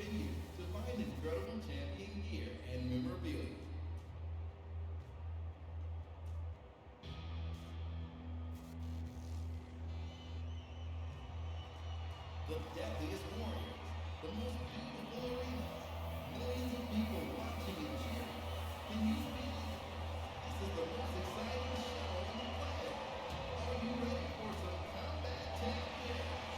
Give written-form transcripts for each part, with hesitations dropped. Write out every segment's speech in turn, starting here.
venue to find incredible champion gear and memorabilia. The deadliest warriors, the most beautiful arena, millions of people watching and cheering. Can you feel it? This is the most exciting show on the planet. Are you ready for some combat champions?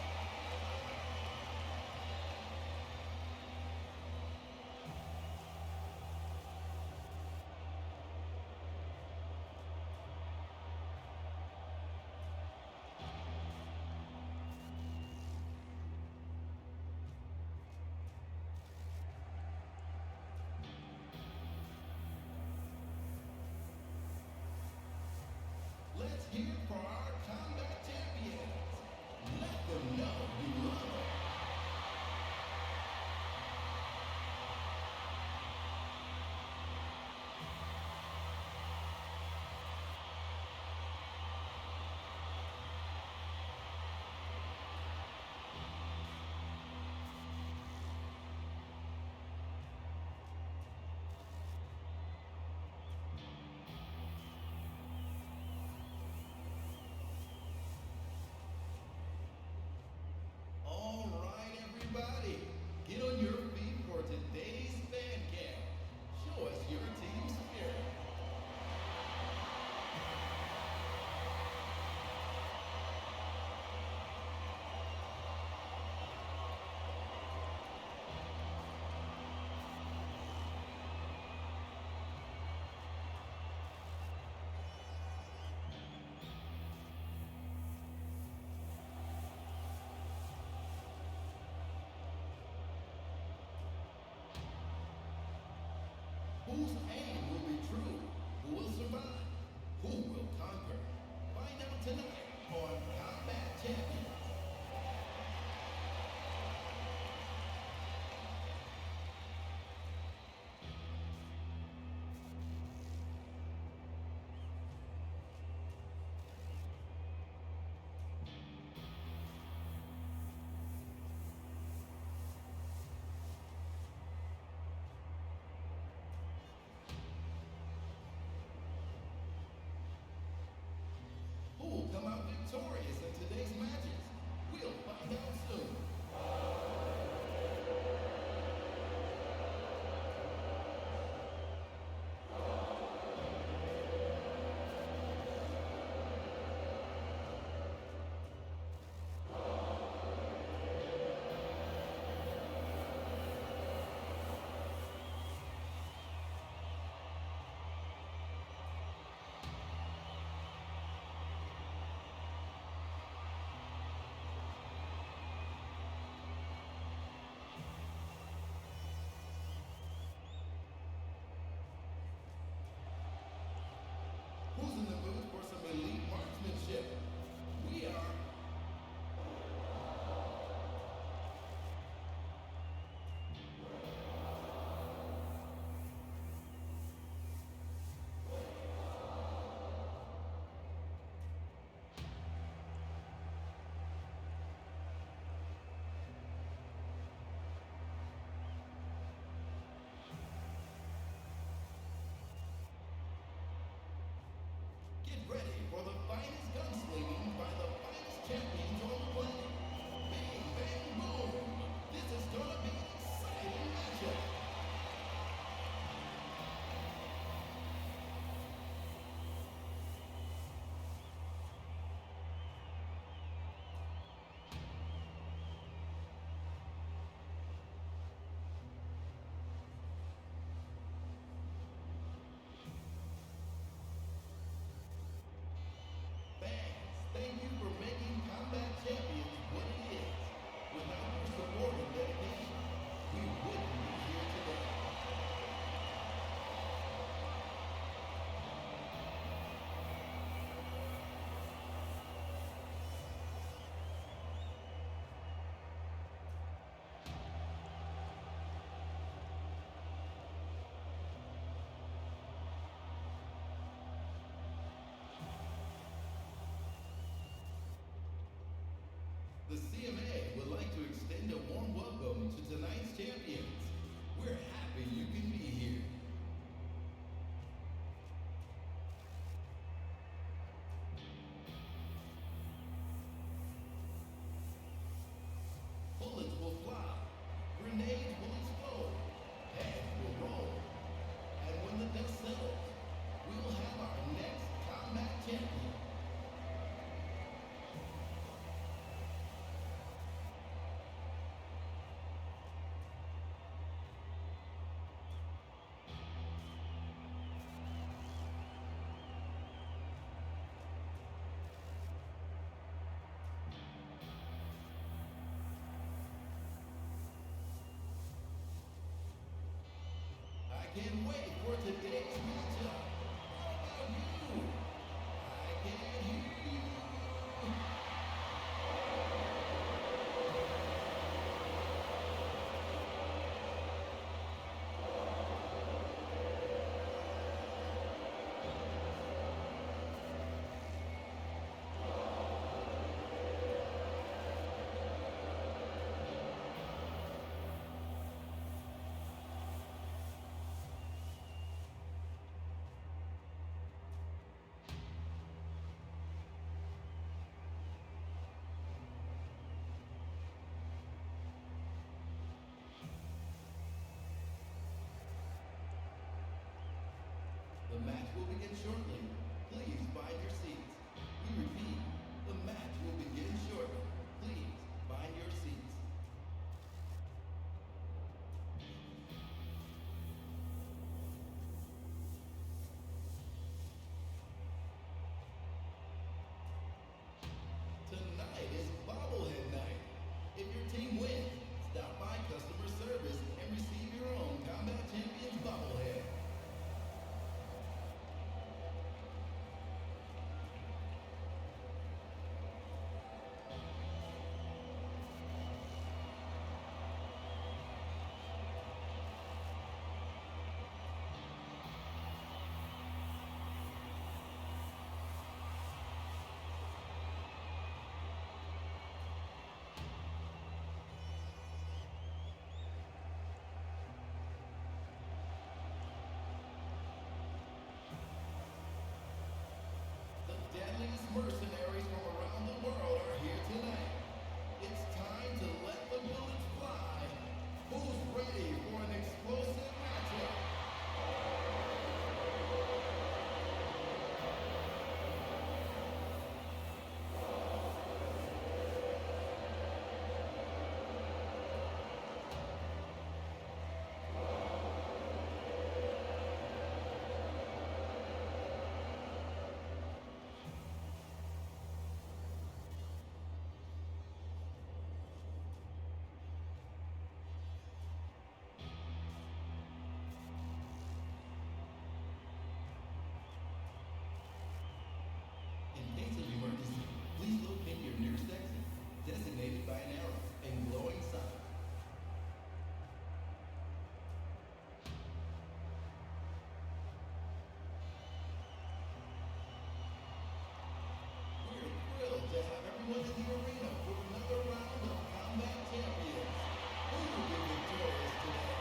Let's hear it for our combat champions. Let them know you love them. All right, everybody, get on your feet for today's fan cam. Show us your team spirit. Whose aim will be true? Who will survive? Who will conquer? Find out tonight on Combat Champions. Who will come out victorious in today's matches? We'll find out soon. Who's in the mood for some elite marksmanship? We are. Get ready for the finest gunslinging by the finest champions on the planet. Bang, bang, boom! This is gonna be an exciting matchup. Fans, thank you for making Combat Champions what it is. Without your support and dedication, we wouldn't be here today. welcome to tonight's champions. We're happy you can be here. Bullets will fly, grenades will explode, heads will roll. And when the dust settles, we will have our next combat champion. I can't wait for today's matchup. How about you? I can't hear you. The match will begin shortly. Please find your seats. We repeat, the match will begin shortly. Please find your seats. Tonight is bobblehead night. If your team wins, stop by customer service and receive your own Combat Champions bobblehead. The deadliest mercenaries from around the world are here tonight. It's time to let the bullets fly. Who's ready for an explosive matchup? In case of emergency, please locate your nearest exit, designated by an arrow and glowing sign. We're thrilled to have everyone in the arena for another round of Combat Champions. Who will be victorious today?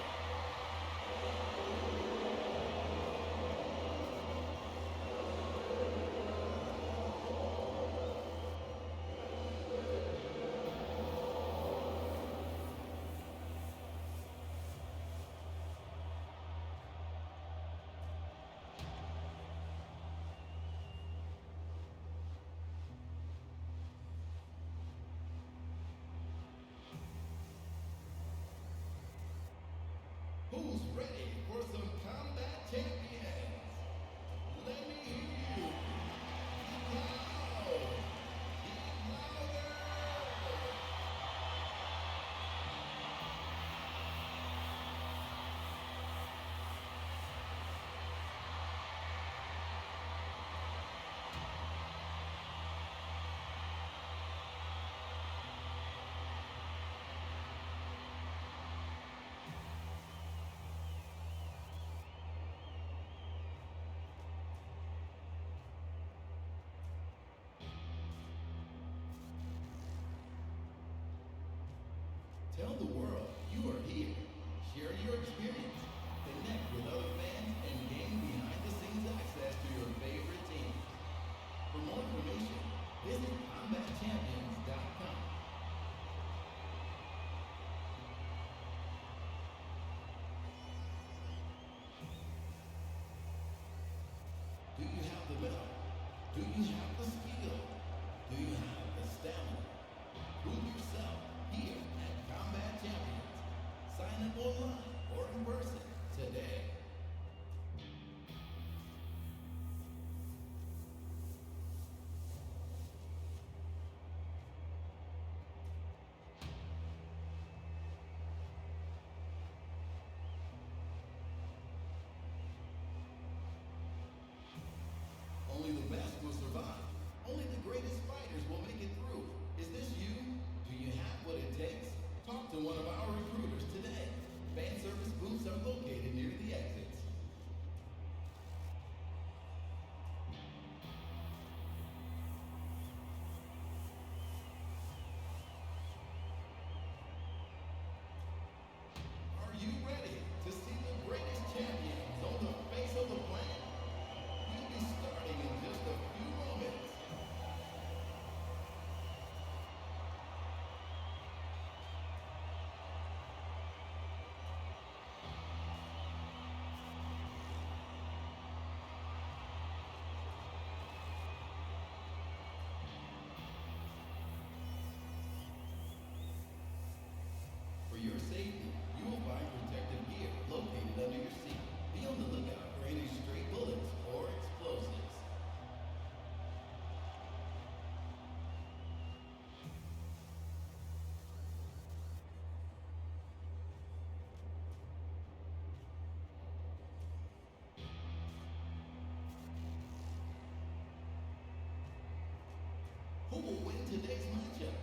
Who's ready for some Combat Champions? Let me hear you. Get loud. Get louder. Tell the world you will survive. Only the greatest fighters will make it through. Is this you? Do you have what it takes? Talk to one of our recruiters today. Fan service booths are located near the exits. Are you ready to see the greatest champions on the face of the planet? We'll be starting in just a few moments. For your safety, you will find protective gear located under your seat. Be on the lookout for any stray bullets or explosives. Who will win today's matchup?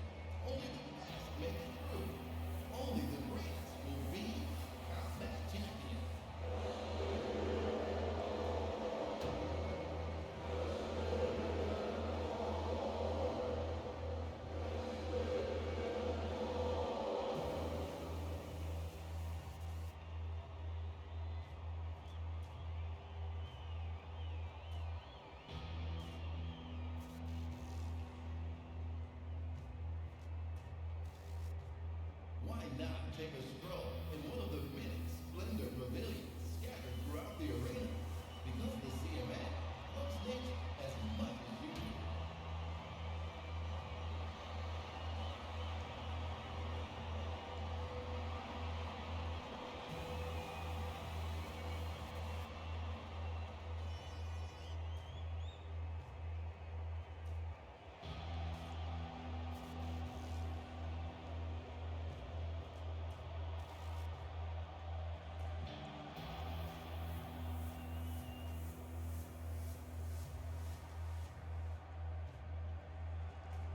Only the best make it through. Only the greatest will be combat champion. Why not take a stroll in one of the many splendor pavilions scattered throughout the arena? Because the CMA loves nature as much as you do.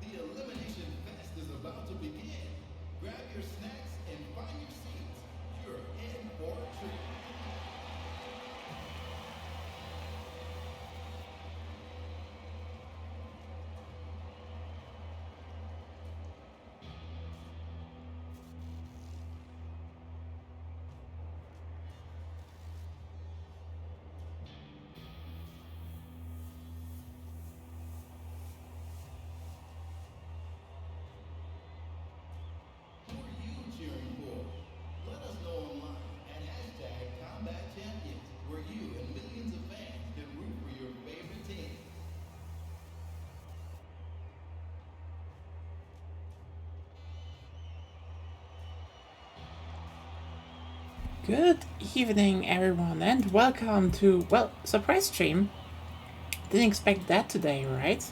The elimination fest is about to begin. Grab your snacks and find your seats. You're in for a treat. Who are you cheering for? Let us know online at hashtag Combat Champions, where you and millions of fans can root for your favorite team. Good evening, everyone, and welcome to, well, surprise stream. Didn't expect that today, right?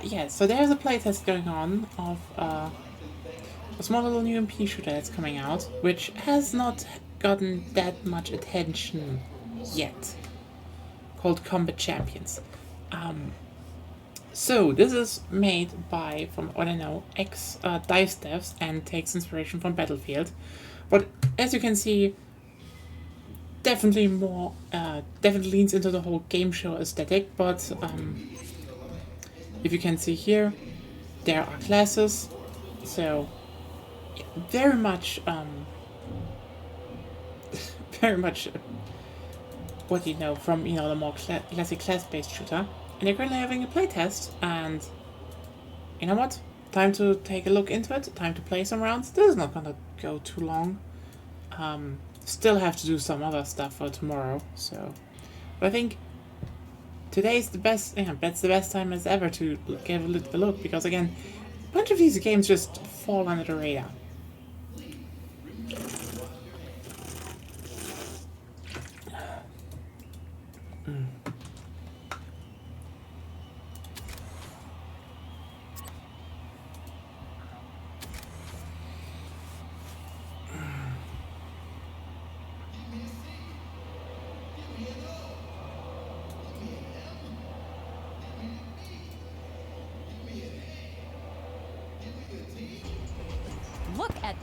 Yeah, so there's a playtest going on of a small little new MP shooter that's coming out, which has not gotten that much attention yet, called Combat Champions. So this is made by, from what I know, ex-DICE devs and takes inspiration from Battlefield. But as you can see, definitely leans into the whole game show aesthetic. But if you can see here, there are classes, so very much, very much what you know from the more classic class-based shooter. And they're currently having a playtest, and you know what? Time to take a look into it. Time to play some rounds. This is not gonna go too long. Still have to do some other stuff for tomorrow. So, but I think today's the best. Yeah, that's the best time as ever to give a look, because again, a bunch of these games just fall under the radar.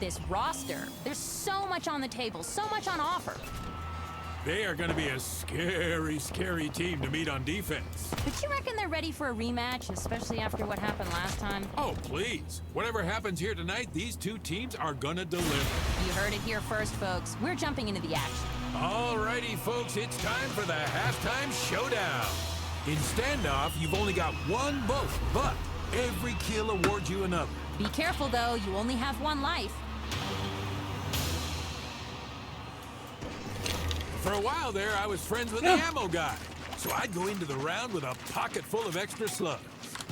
this roster. There's so much on the table, so much on offer. They are going to be a scary, scary team to meet on defense. But you reckon they're ready for a rematch, especially after what happened last time? Oh, please. Whatever happens here tonight, these two teams are going to deliver. You heard it here first, folks. We're jumping into the action. Alrighty, folks, it's time for the halftime showdown. In standoff, you've only got one vote, but every kill awards you another. Be careful, though. You only have one life. For a while there, I was friends with the ammo guy, so I'd go into the round with a pocket full of extra slugs.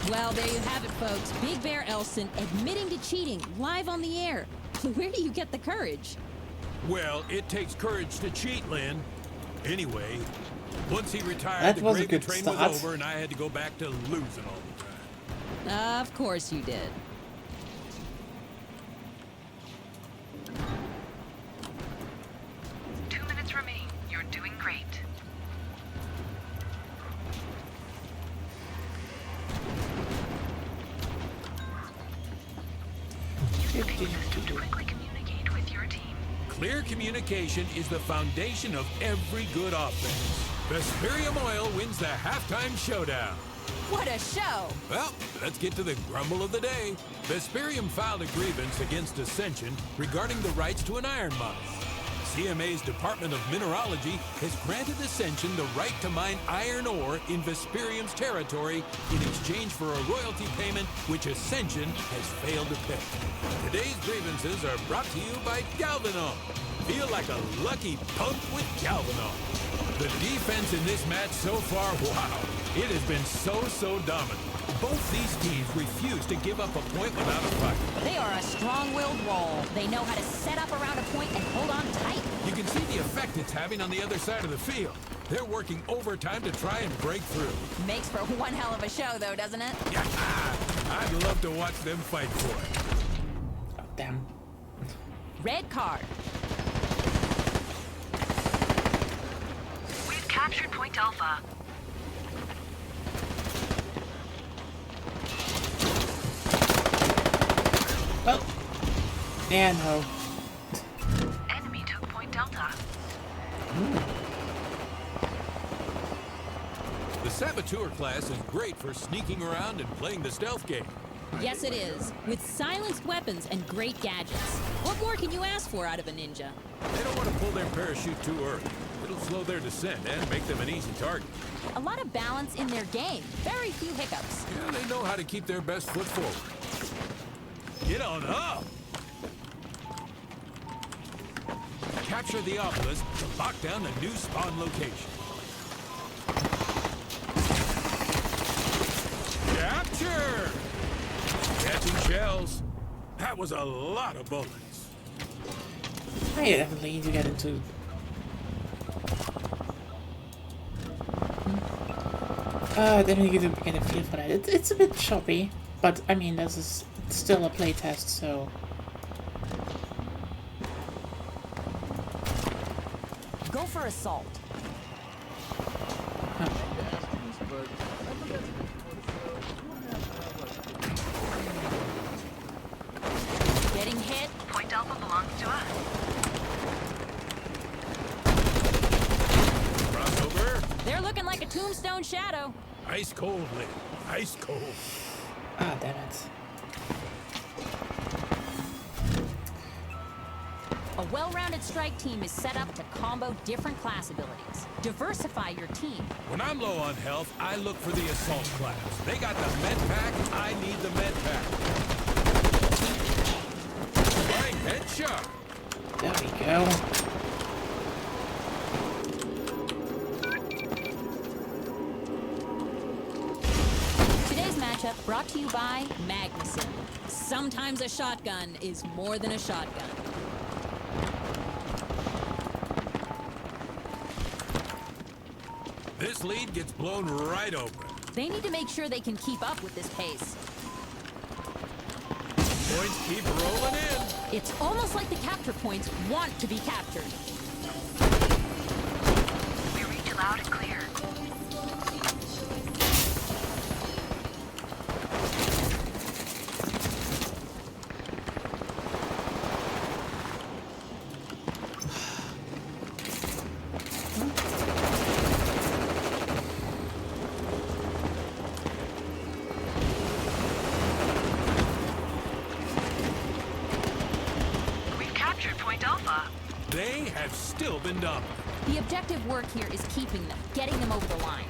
Well, there you have it, folks. Big Bear Elson admitting to cheating live on the air. Where do you get the courage? Well, it takes courage to cheat, Lynn. Anyway, once he retired, That the was a gravy good train start. was over, and I had to go back to losing all the time. Of course you did. Remain. You're doing great. Use the ping system to quickly communicate with your team. Clear communication is the foundation of every good offense. Vesperium Oil wins the halftime showdown. What a show! Well, let's get to the grumble of the day. Vesperium filed a grievance against Ascension regarding the rights to an iron mine. CMA's Department of Mineralogy has granted Ascension the right to mine iron ore in Vesperium's territory in exchange for a royalty payment which Ascension has failed to pay. Today's grievances are brought to you by Galvanol. Feel like a lucky punk with Galvanol. The defense in this match so far, wow, it has been so dominant. Both these teams refuse to give up a point without a fight. They are a strong-willed wall. They know how to set up around a point and hold on tight. You can see the effect it's having on the other side of the field. They're working overtime to try and break through. Makes for one hell of a show, though, doesn't it? Yeah, I'd love to watch them fight for it. Oh, damn. Red card. We've captured Point Alpha. Well, yeah, no. Enemy took Point Delta. The Saboteur class is great for sneaking around and playing the stealth game. Yes, it is. With silenced weapons and great gadgets. What more can you ask for out of a ninja? They don't want to pull their parachute too early. It'll slow their descent and make them an easy target. A lot of balance in their game. Very few hiccups. Yeah, they know how to keep their best foot forward. Get on up! Capture the obelisk to lock down the new spawn location. Capture! Catching shells. That was a lot of bullets. I definitely need to get into... I didn't get a feel for that. It's a bit choppy, but I mean, this is still a playtest, so... Go for assault. Getting hit. Point Alpha belongs to us. Crossover. They're looking like a tombstone shadow. Ice cold, Lynn. Ice cold. Ah, damn it. A well-rounded strike team is set up to combo different class abilities. Diversify your team. When I'm low on health, I look for the assault class. They got the med pack, I need the med pack. Right, headshot. There we go. Today's matchup brought to you by Magnuson. Sometimes a shotgun is more than a shotgun. This lead gets blown right open. They need to make sure they can keep up with this pace. Points keep rolling in. It's almost like the capture points want to be captured. We read you loud and clear. have still been dominant. The objective work here is keeping them, getting them over the line.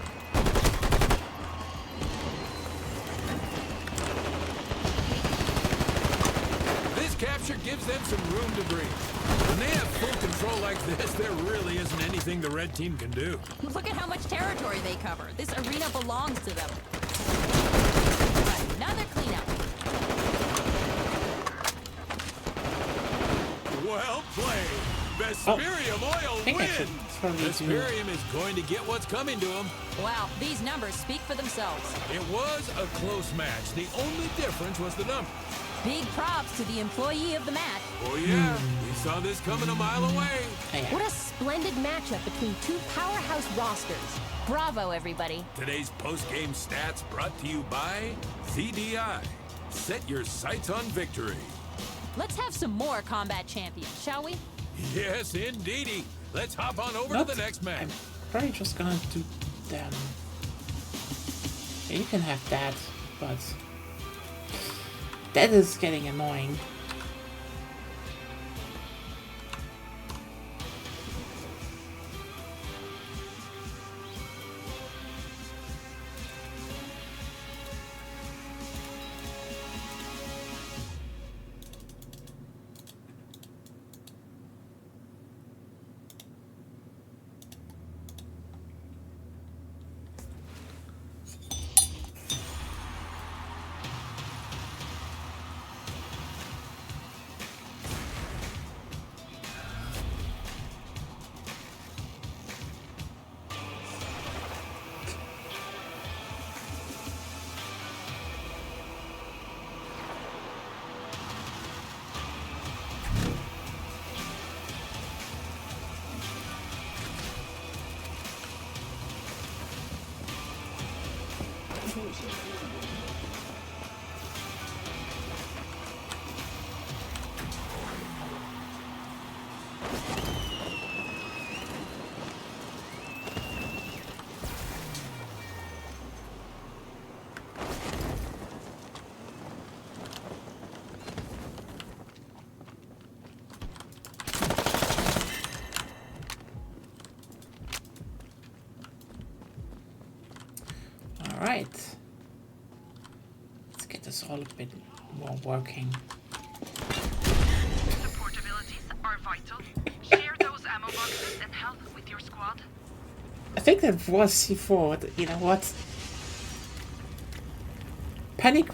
This capture gives them some room to breathe. When they have full control like this, there really isn't anything the red team can do. Look at how much territory they cover. This arena belongs to them. Another cleanup. Well played. Vesperium Oil think I should wins. probably do- Vesperium is going to get what's coming to him. Wow, these numbers speak for themselves. It was a close match. The only difference was the number. Big props to the employee of the match. Oh yeah, we saw this coming a mile away. Yeah. What a splendid matchup between two powerhouse rosters. Bravo, everybody. Today's post-game stats brought to you by CDI. Set your sights on victory. Let's have some more combat champions, shall we? Yes, indeedy. Let's hop on over Not- to the next match. I'm probably just gonna do them. Yeah, you can have that, but that is getting annoying. Alright. Let's get this all a bit more working. Support abilities are vital. Share those ammo boxes and help with your squad. I think that was C4, but you know what? Panic...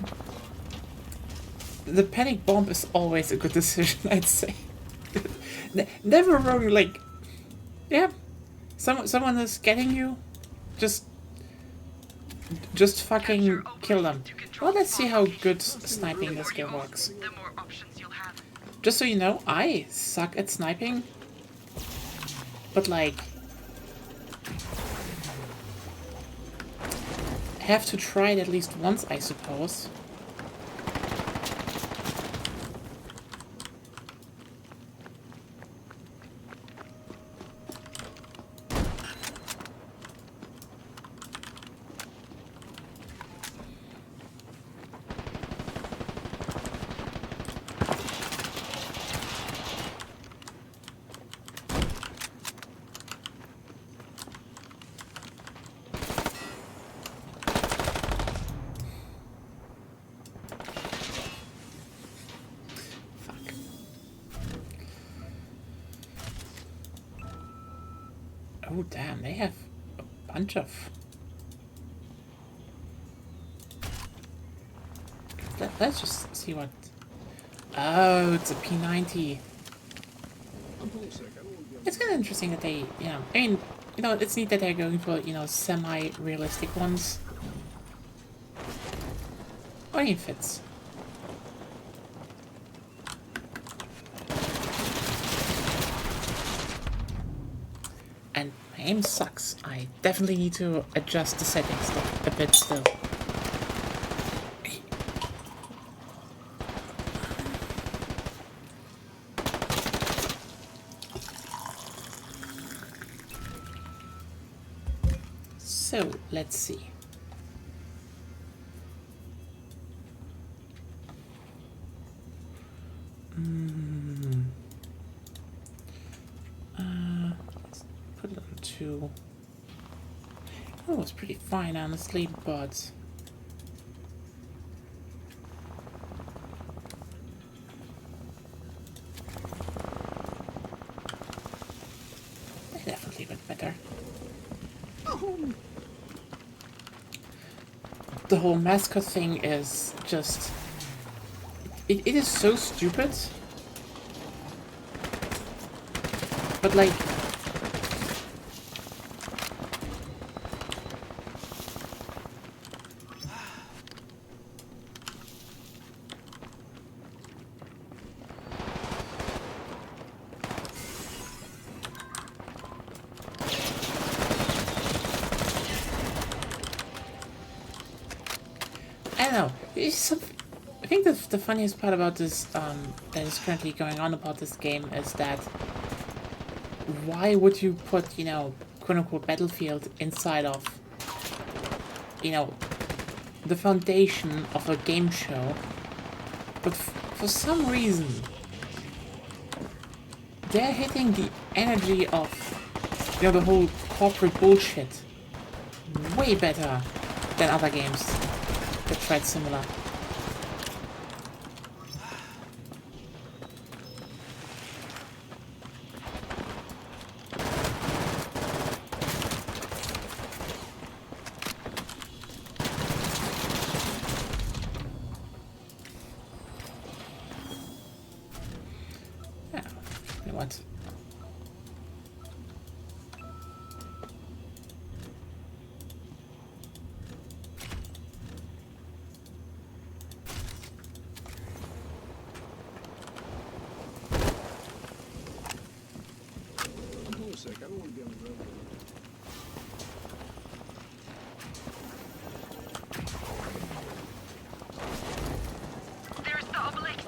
The panic bomb is always a good decision, I'd say. Never wrong, like... Yeah. Someone is getting you. Just fucking kill them. Well, let's see how good sniping this game works. The more options you'll have. Just so you know, I suck at sniping. But like... have to try it at least once, I suppose. Oh damn, they have a bunch of... Let's just see what... Oh, it's a P90. It's kind of interesting that they, you know... I mean, you know, it's neat that they're going for, you know, semi-realistic ones. I mean, it fits. And my aim sucks. I definitely need to adjust the settings a bit still. So, let's see. to... It was pretty fine, honestly, but... It definitely went better. The whole mascot thing is just... It is so stupid. But like... I don't know. I think the funniest part about this, that is currently going on about this game is that why would you put, you know, quote-unquote Battlefield inside of, you know, the foundation of a game show, but for some reason they're hitting the energy of, you know, the whole corporate bullshit way better than other games that tried similar. Yeah, you know what? Hold on a sec. I don't want to be on the road. There's the obelisk.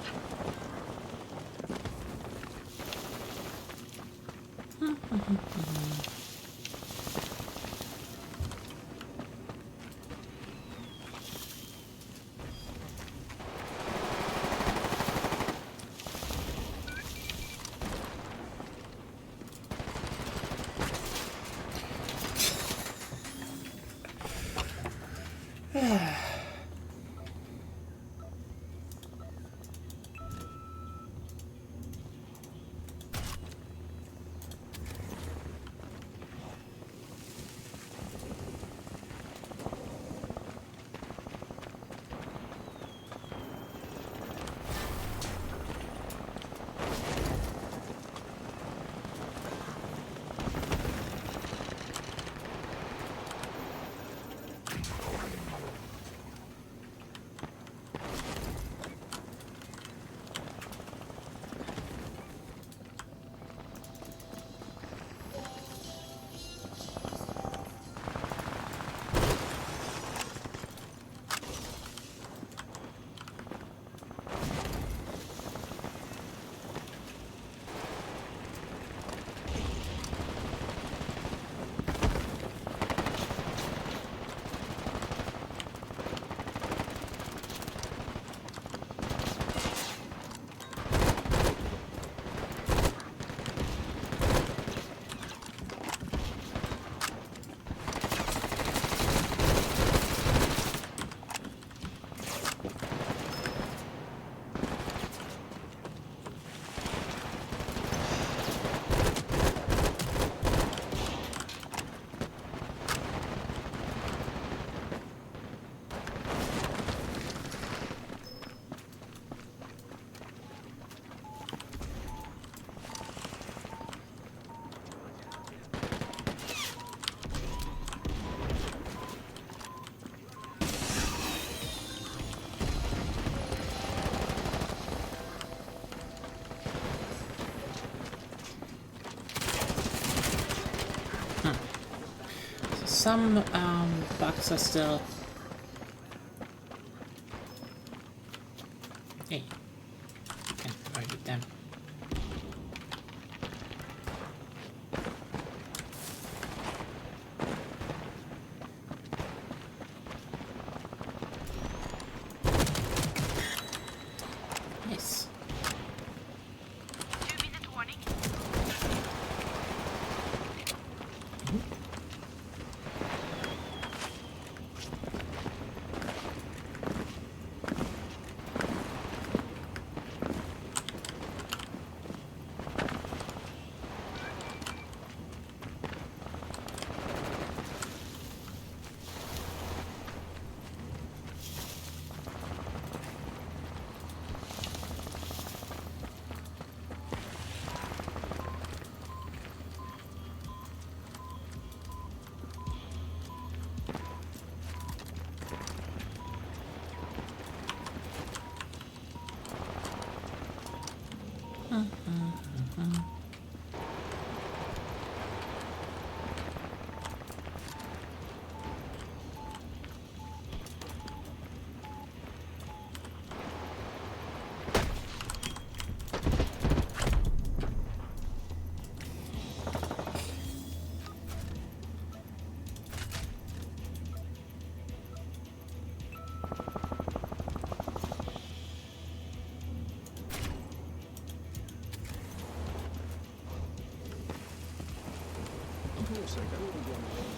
Some bugs are still... Hey, you can avoid them. Nice. 2-minute warning. Hold on a sec, I don't want to be on the road.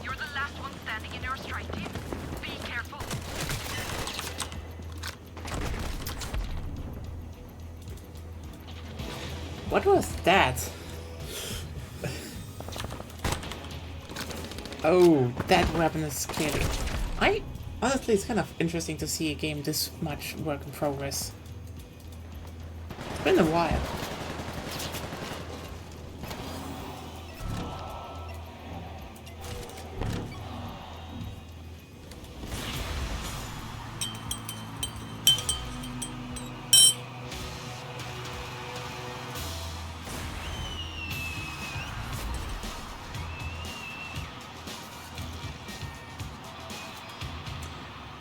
You're the last one standing in your strike team. Be careful. What was that? Oh, that weapon is clearly... Honestly, it's kind of interesting to see a game this much work in progress. It's been a while.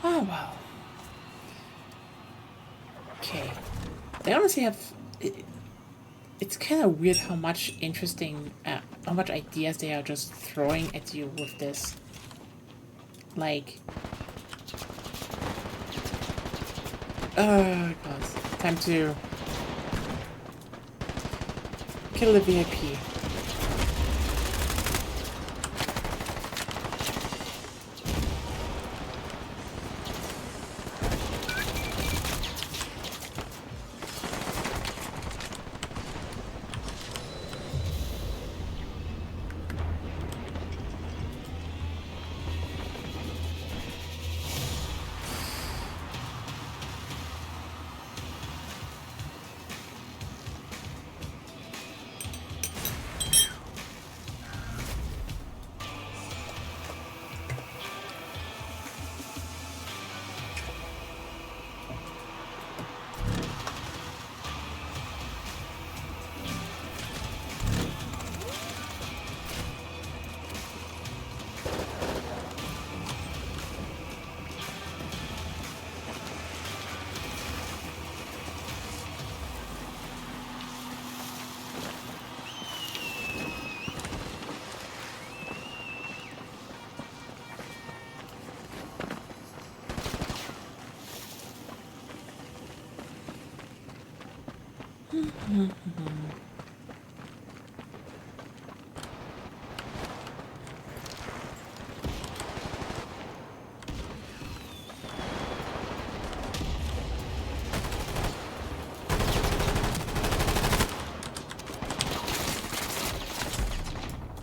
Oh, well. Okay. They honestly have... It's kind of weird how much how much ideas they are just throwing at you with this. Like... Oh, God. Time to... kill the VIP.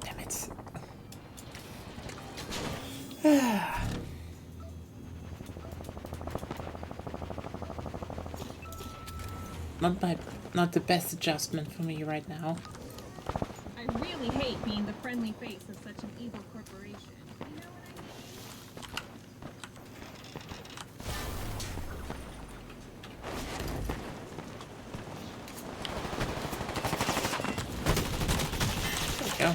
Damn it. Not the best adjustment for me right now. I really hate being the friendly face of such an evil corporation. You know what I mean? There we go.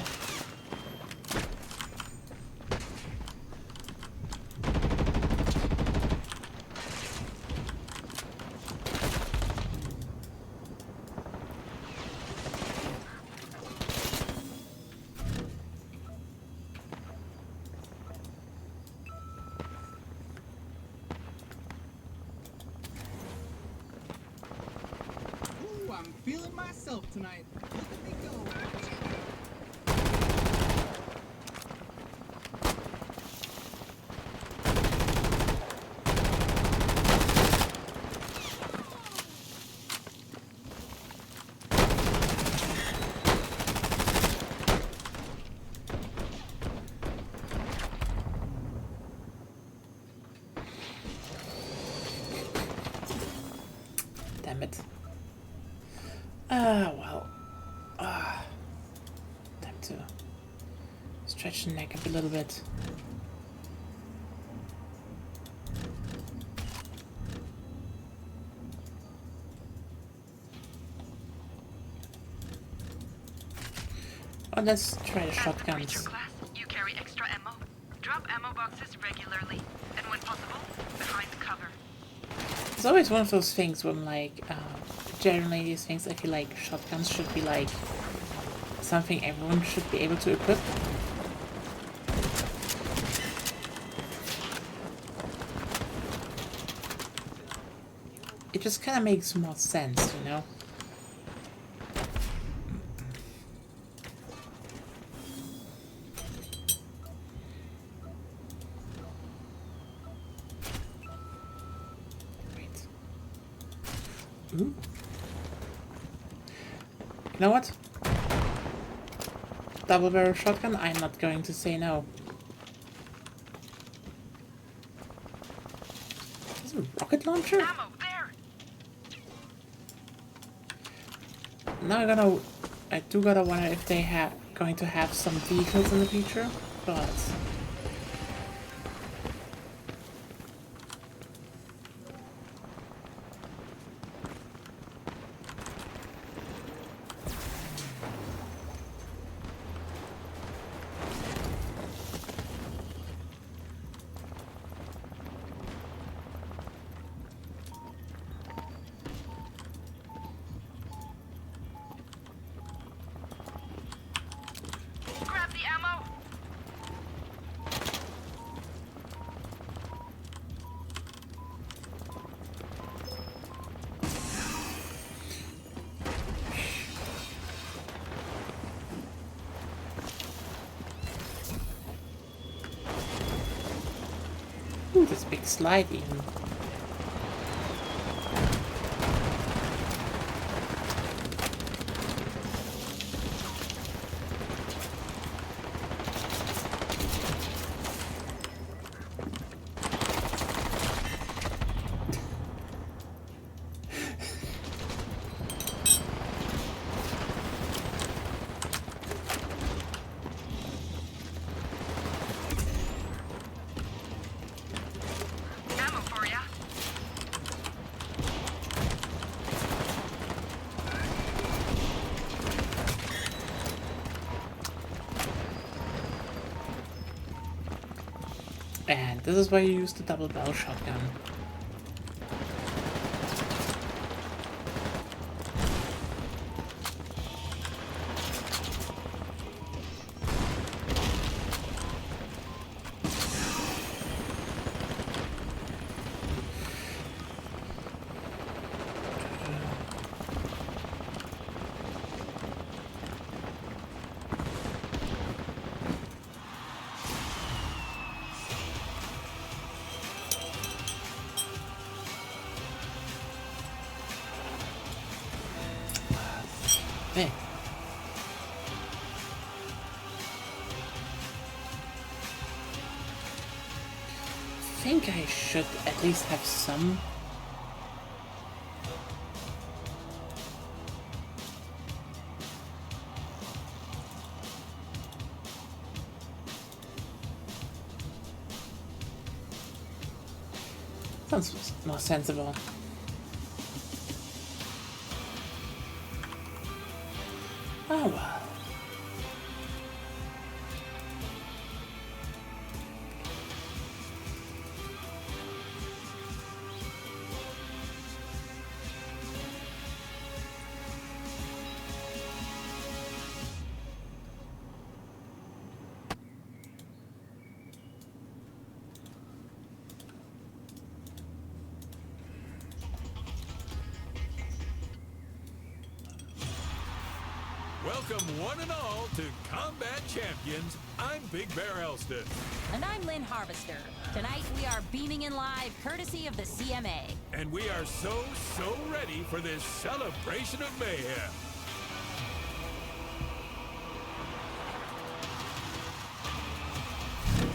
Ooh, I'm feeling myself tonight. Look at me go. Damn it. Well. Time to stretch the neck up a little bit. Oh, let's try the As per creature shotguns. class, you carry extra ammo. Drop ammo boxes regularly, and when possible, behind cover. It's always one of those things when, like, generally these things, I feel like shotguns should be, like, something everyone should be able to equip. It just kind of makes more sense, you know? Wait. Ooh. You know what? Double barrel shotgun? I'm not going to say no. Is it a rocket launcher? Ammo there! Now I do gotta wonder if they have going to have some vehicles in the future, but Grab the ammo! ooh, this big slide even. Ammo for ya. And this is why you use the double barrel shotgun. Man. I think I should at least have some. Sounds more sensible. Oh well. Welcome one and all to Combat Champions. I'm Big Bear Elston. And I'm Lynn Harvester. Tonight we are beaming in live courtesy of the CMA. And we are so ready for this celebration of mayhem.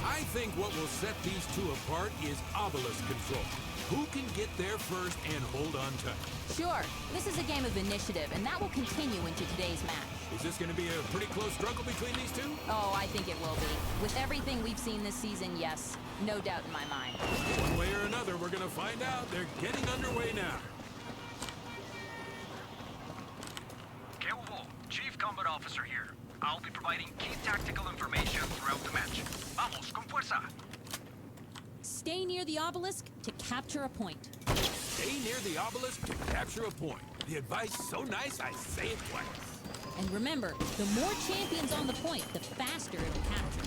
I think what will set these two apart is obelisk control. Who can get there first and hold on tight? Sure, this is a game of initiative, and that will continue into today's match. Is this going to be a pretty close struggle between these two? Oh, I think it will be. With everything we've seen this season, yes. No doubt in my mind. One way or another, we're going to find out. They're getting underway now. Chief Combat Officer here. I'll be providing key tactical information throughout the match. Vamos, con fuerza! Stay near the obelisk to capture a point. Stay near the obelisk to capture a point. The advice so nice I say it twice. And remember, the more champions on the point, the faster it'll capture.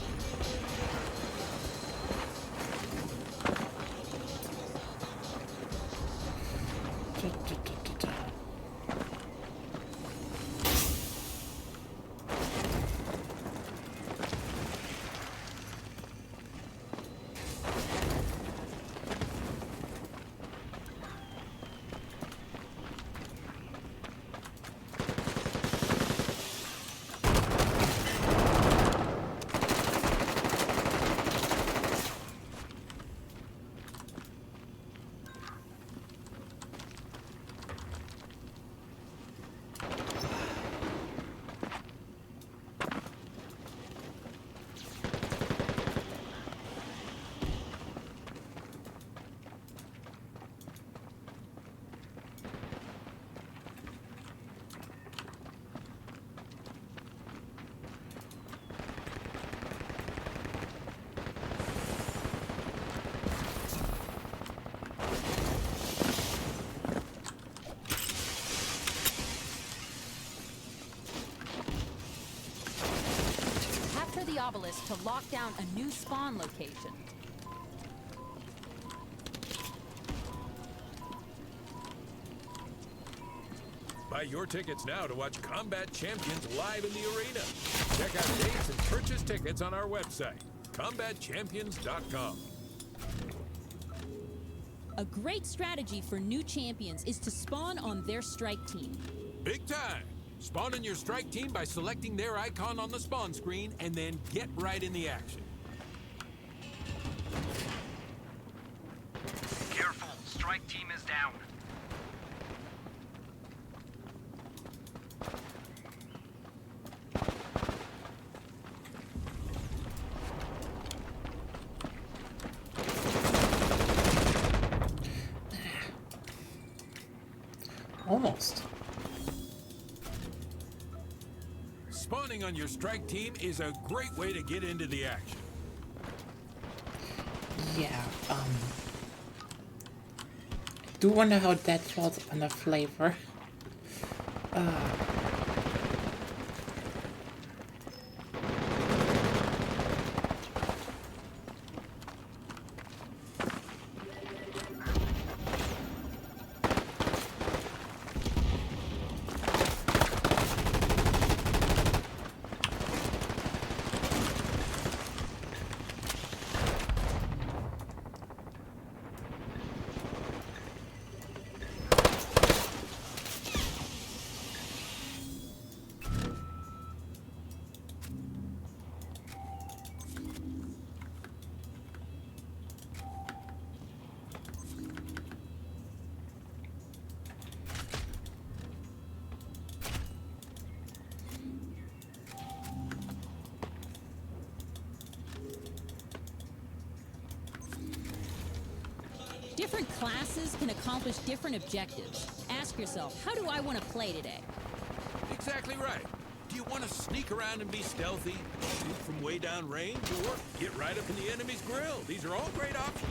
The obelisk to lock down a new spawn location. Buy your tickets now to watch Combat Champions live in the arena. Check out dates and purchase tickets on our website, combatchampions.com. A great strategy for new champions is to spawn on their strike team. Big time! Spawn in your strike team by selecting their icon on the spawn screen and then get right in the action. Careful, strike team is down. Almost. Spawning on your strike team is a great way to get into the action. Yeah, do wonder how that falls on the flavor. Different classes can accomplish different objectives. Ask yourself, how do I want to play today? Exactly right. Do you want to sneak around and be stealthy, shoot from way down range, or get right up in the enemy's grill? These are all great options.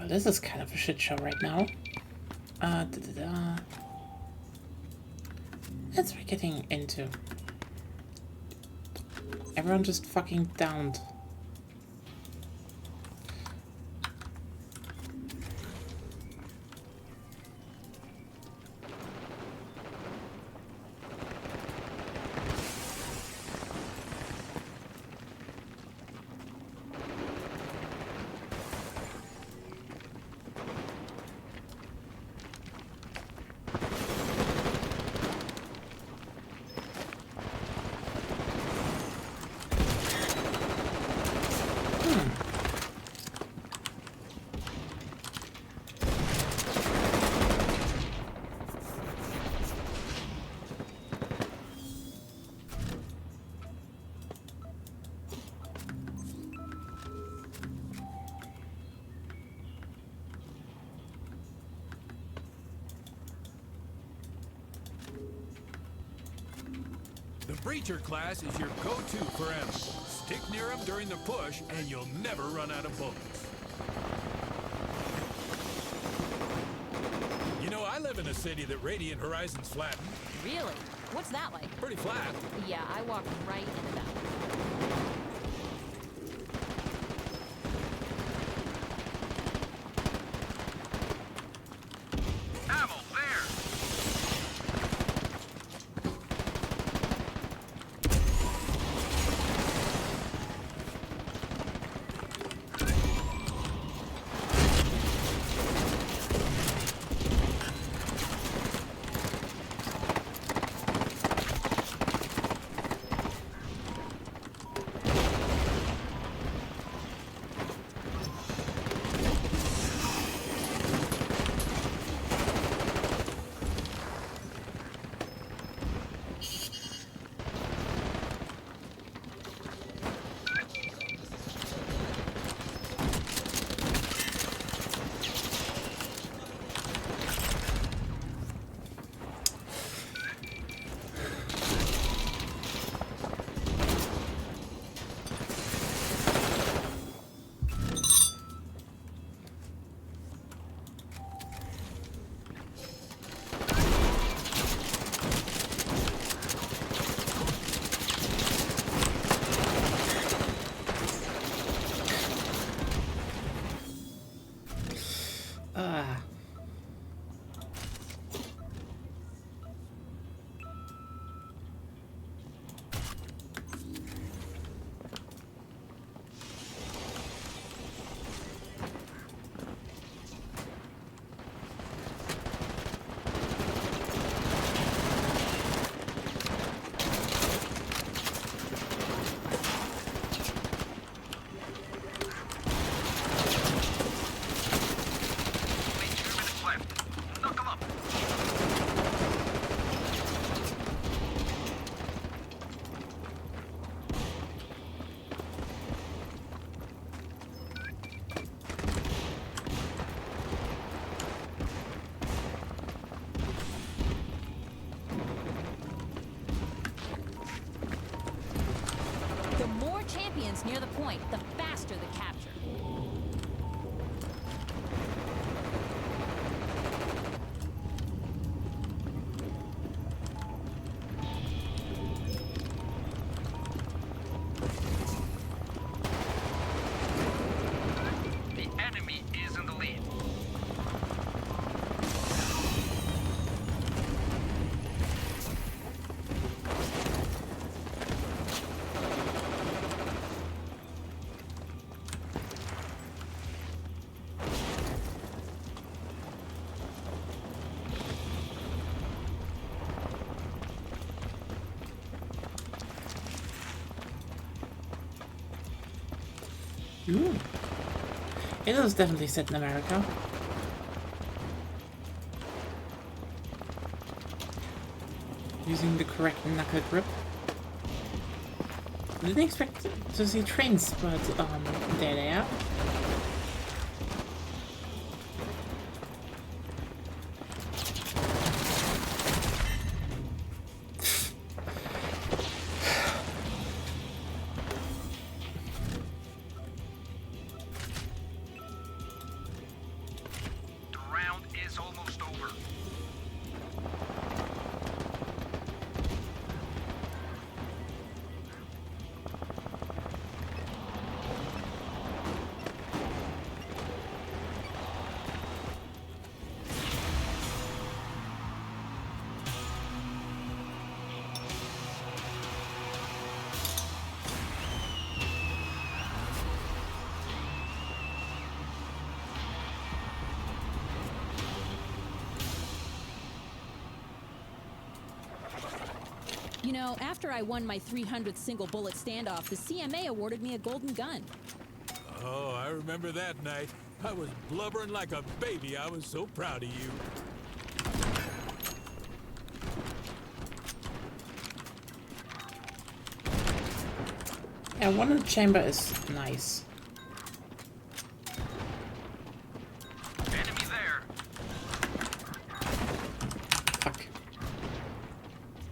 This is kind of a shit show right now. That's what we're getting into. Everyone just fucking downed. The Breacher class is your go-to for ammo. Stick near them during the push, and you'll never run out of bullets. You know, I live in a city that Radiant Horizons flattened. Really? What's that like? Pretty flat. Yeah, I walked right into that. Ammo there! Near the point, the faster the capture. The enemy is in the lead. Ooh. It was definitely set in America. Using the correct knuckle grip. Didn't expect to see trains, but there they are. You know, after I won my 300th single bullet standoff, the CMA awarded me a golden gun. Oh, I remember that night. I was blubbering like a baby. I was so proud of you. Yeah, one in the chamber is nice. Enemy there. Fuck.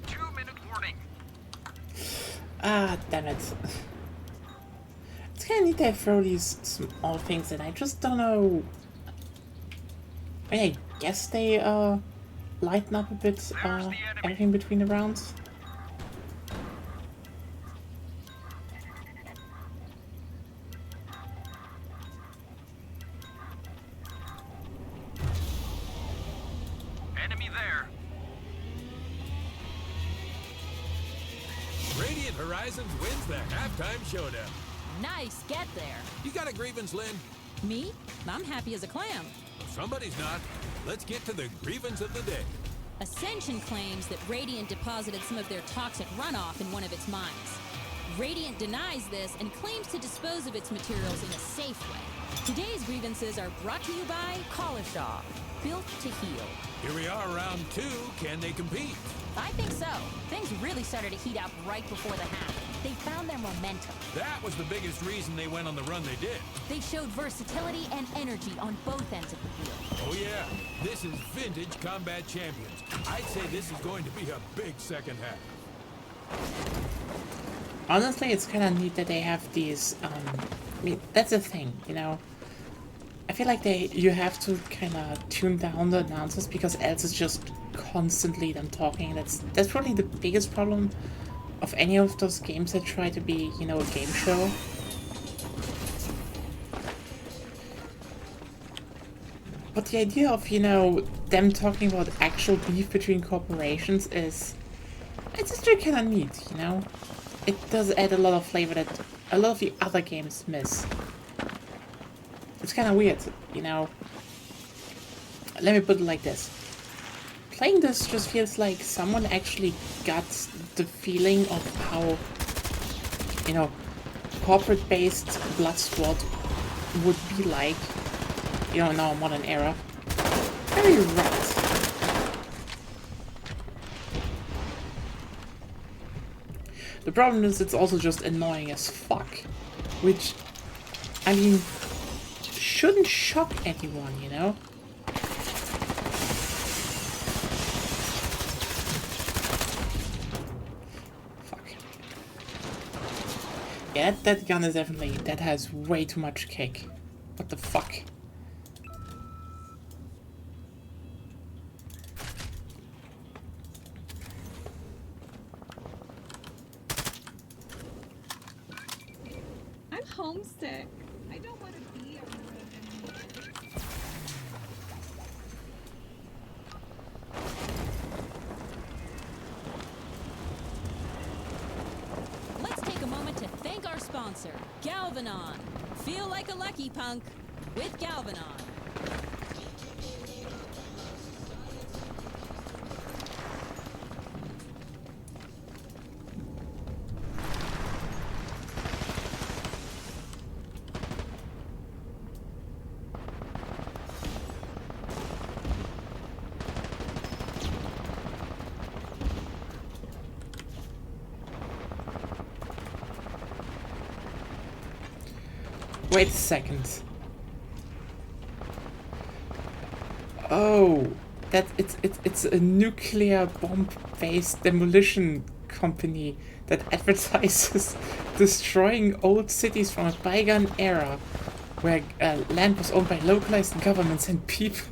2-minute warning. Ah, damn it. It's kinda neat they throw these small things in. I just don't know. I mean, I guess they lighten up a bit everything between the rounds. Enemy there. Radiant Horizons wins the halftime showdown. Nice get there. You got a grievance, Lynn? Me? I'm happy as a clam. Somebody's not. Let's get to the grievance of the day. Ascension claims that Radiant deposited some of their toxic runoff in one of its mines. Radiant denies this and claims to dispose of its materials in a safe way. Today's grievances are brought to you by Collishaw, built to heal. Here we are, round 2. Can they compete? I think so. Things really started to heat up right before the half. They found their momentum. That was the biggest reason they went on the run they did. They showed versatility and energy on both ends of the field. Oh yeah, this is vintage combat champions. I'd say this is going to be a big second half. Honestly, it's kind of neat that they have these, I mean, that's the thing, you know? I feel like you have to kind of tune down the announcers because else it's just constantly them talking. That's probably the biggest problem of any of those games that try to be, you know, a game show. But the idea of, you know, them talking about actual beef between corporations it's just really kind of neat, you know? It does add a lot of flavor that a lot of the other games miss. It's kind of weird, you know? Let me put it like this. Playing this just feels like someone actually got the feeling of how, you know, corporate-based Blood Squad would be like, you know, in our modern era. Very right. The problem is it's also just annoying as fuck, which, I mean, shouldn't shock anyone, you know? Yeah, that gun is definitely, that has way too much kick. What the fuck? I'm homesick. I don't want to be on the road anymore. Let's take a moment to thank our sponsor, Galvanon. Feel like a lucky punk with Galvanon. Wait a second. Oh, it's a nuclear bomb-based demolition company that advertises destroying old cities from a bygone era where land was owned by localized governments and people.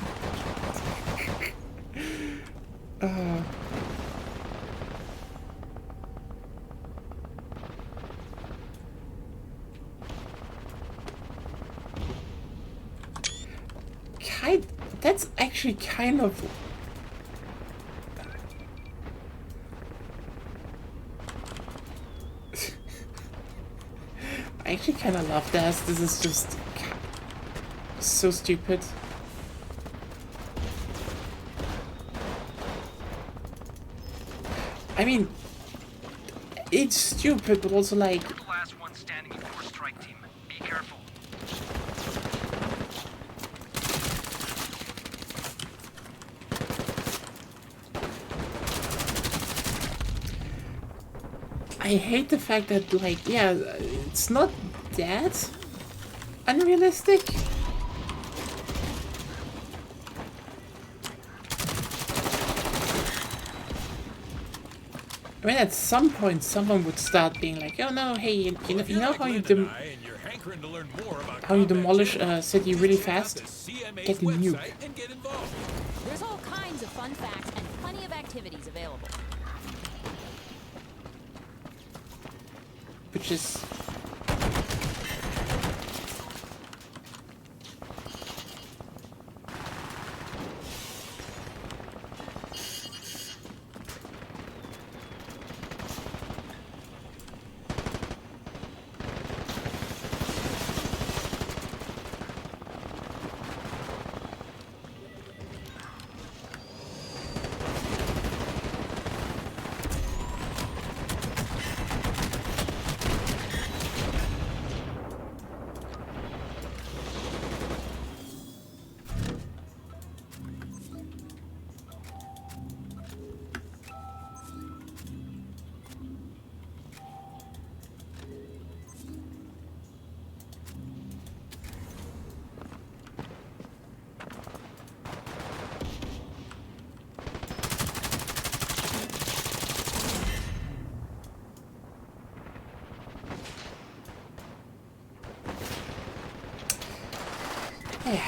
That's actually kind of... I actually kind of love this. This is just so stupid. I mean, it's stupid, but also like... You're the last one standing in your strike team. Be careful. I hate the fact that, like, yeah, it's not that unrealistic. I mean, at some point, someone would start being like, "Oh no, hey, you know how you demolish a city really fast? Get the nuke." There's all kinds of fun facts and plenty of activities available. Which is... Yeah.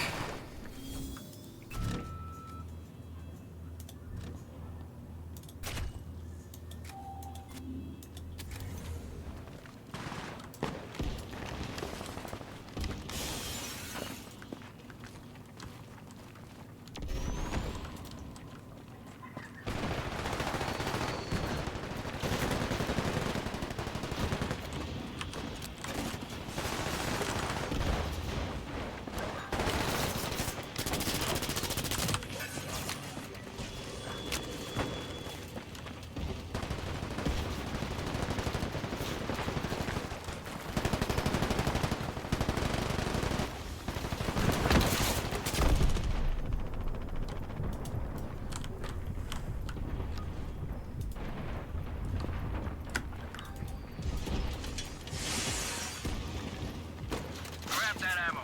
Grab that ammo.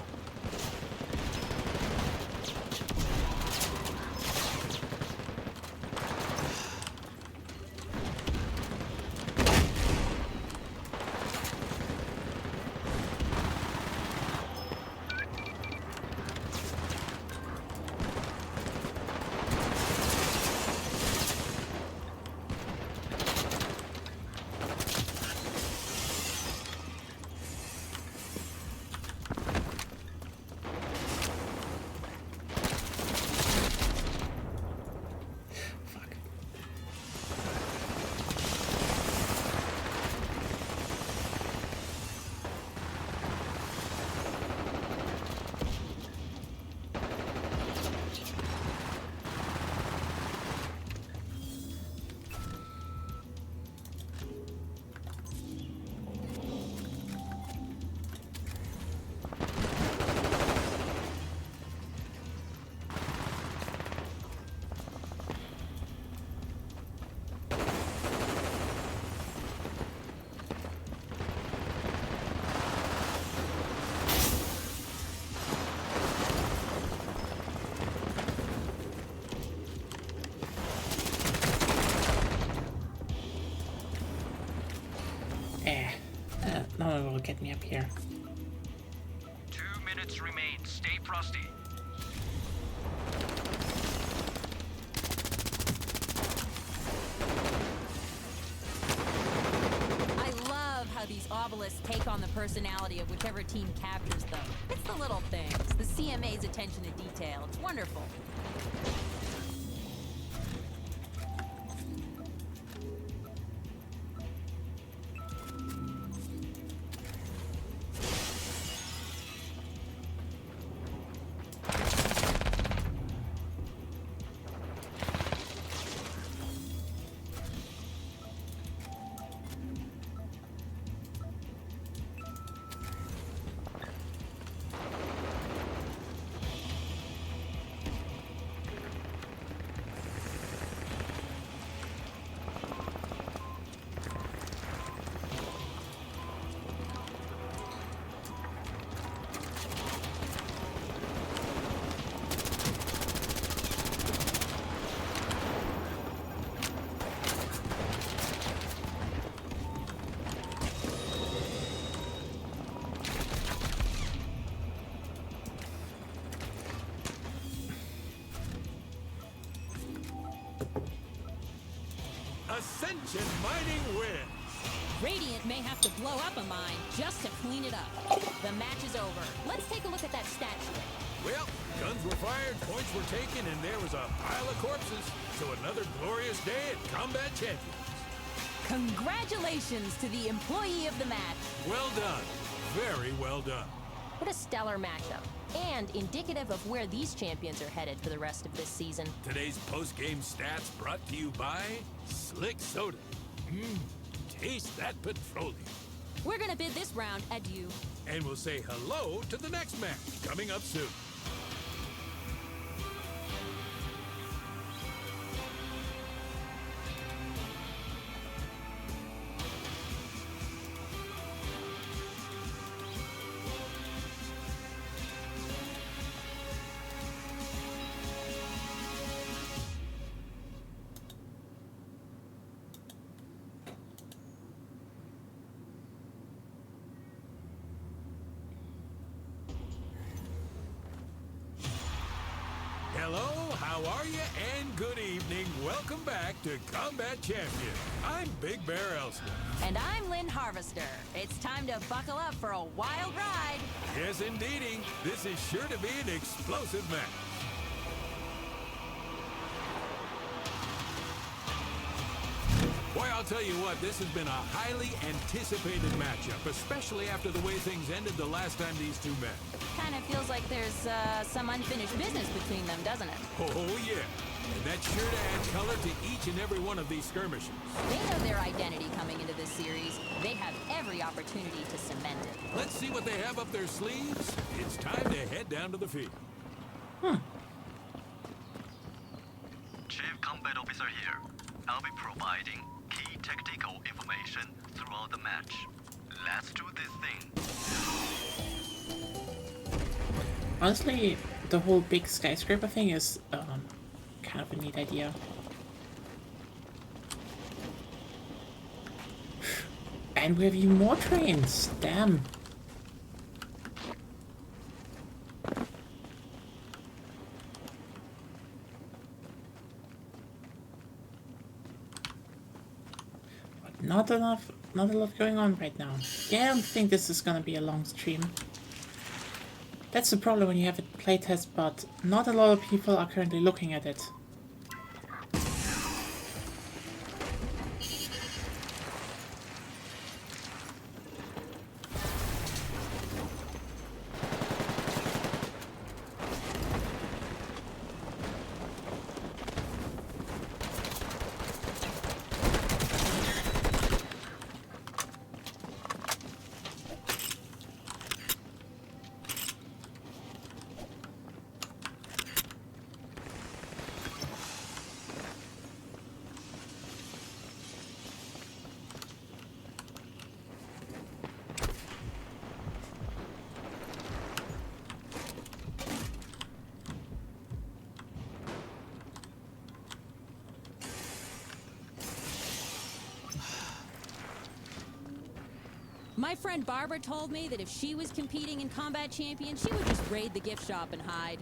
No one will get me up here. 2 minutes remain. Stay frosty. I love how these obelisks take on the personality of whichever team captures them. It's the little things, the CMA's attention to detail. It's wonderful. Ascension mining win. Radiant may have to blow up a mine just to clean it up. The match is over. Let's take a look at that stat sheet. Well, guns were fired, points were taken, and there was a pile of corpses. So another glorious day at Combat Champions. Congratulations to the employee of the match. Well done. Very well done. What a stellar matchup, and indicative of where these champions are headed for the rest of this season. Today's post-game stats brought to you by Slick Soda. Taste that petroleum. We're gonna bid this round adieu. And we'll say hello to the next match coming up soon. Hello, how are you? And good evening. Welcome back to Combat Champion. I'm Big Bear Elston. And I'm Lynn Harvester. It's time to buckle up for a wild ride. Yes, indeedy. This is sure to be an explosive match. Boy, I'll tell you what, this has been a highly anticipated matchup, especially after the way things ended the last time these two met. Kind of feels like there's some unfinished business between them, doesn't it? Oh, yeah. And that's sure to add color to each and every one of these skirmishes. They know their identity coming into this series. They have every opportunity to cement it. Let's see what they have up their sleeves. It's time to head down to the field. Chief Combat Officer here. I'll be providing key tactical information throughout the match. Let's do this thing. Honestly, the whole big skyscraper thing is kind of a neat idea. And we have even more trains. Damn. But not a lot going on right now. Yeah, I don't think this is gonna be a long stream. That's the problem when you have a playtest, but not a lot of people are currently looking at it. My friend Barbara told me that if she was competing in Combat Champion, she would just raid the gift shop and hide.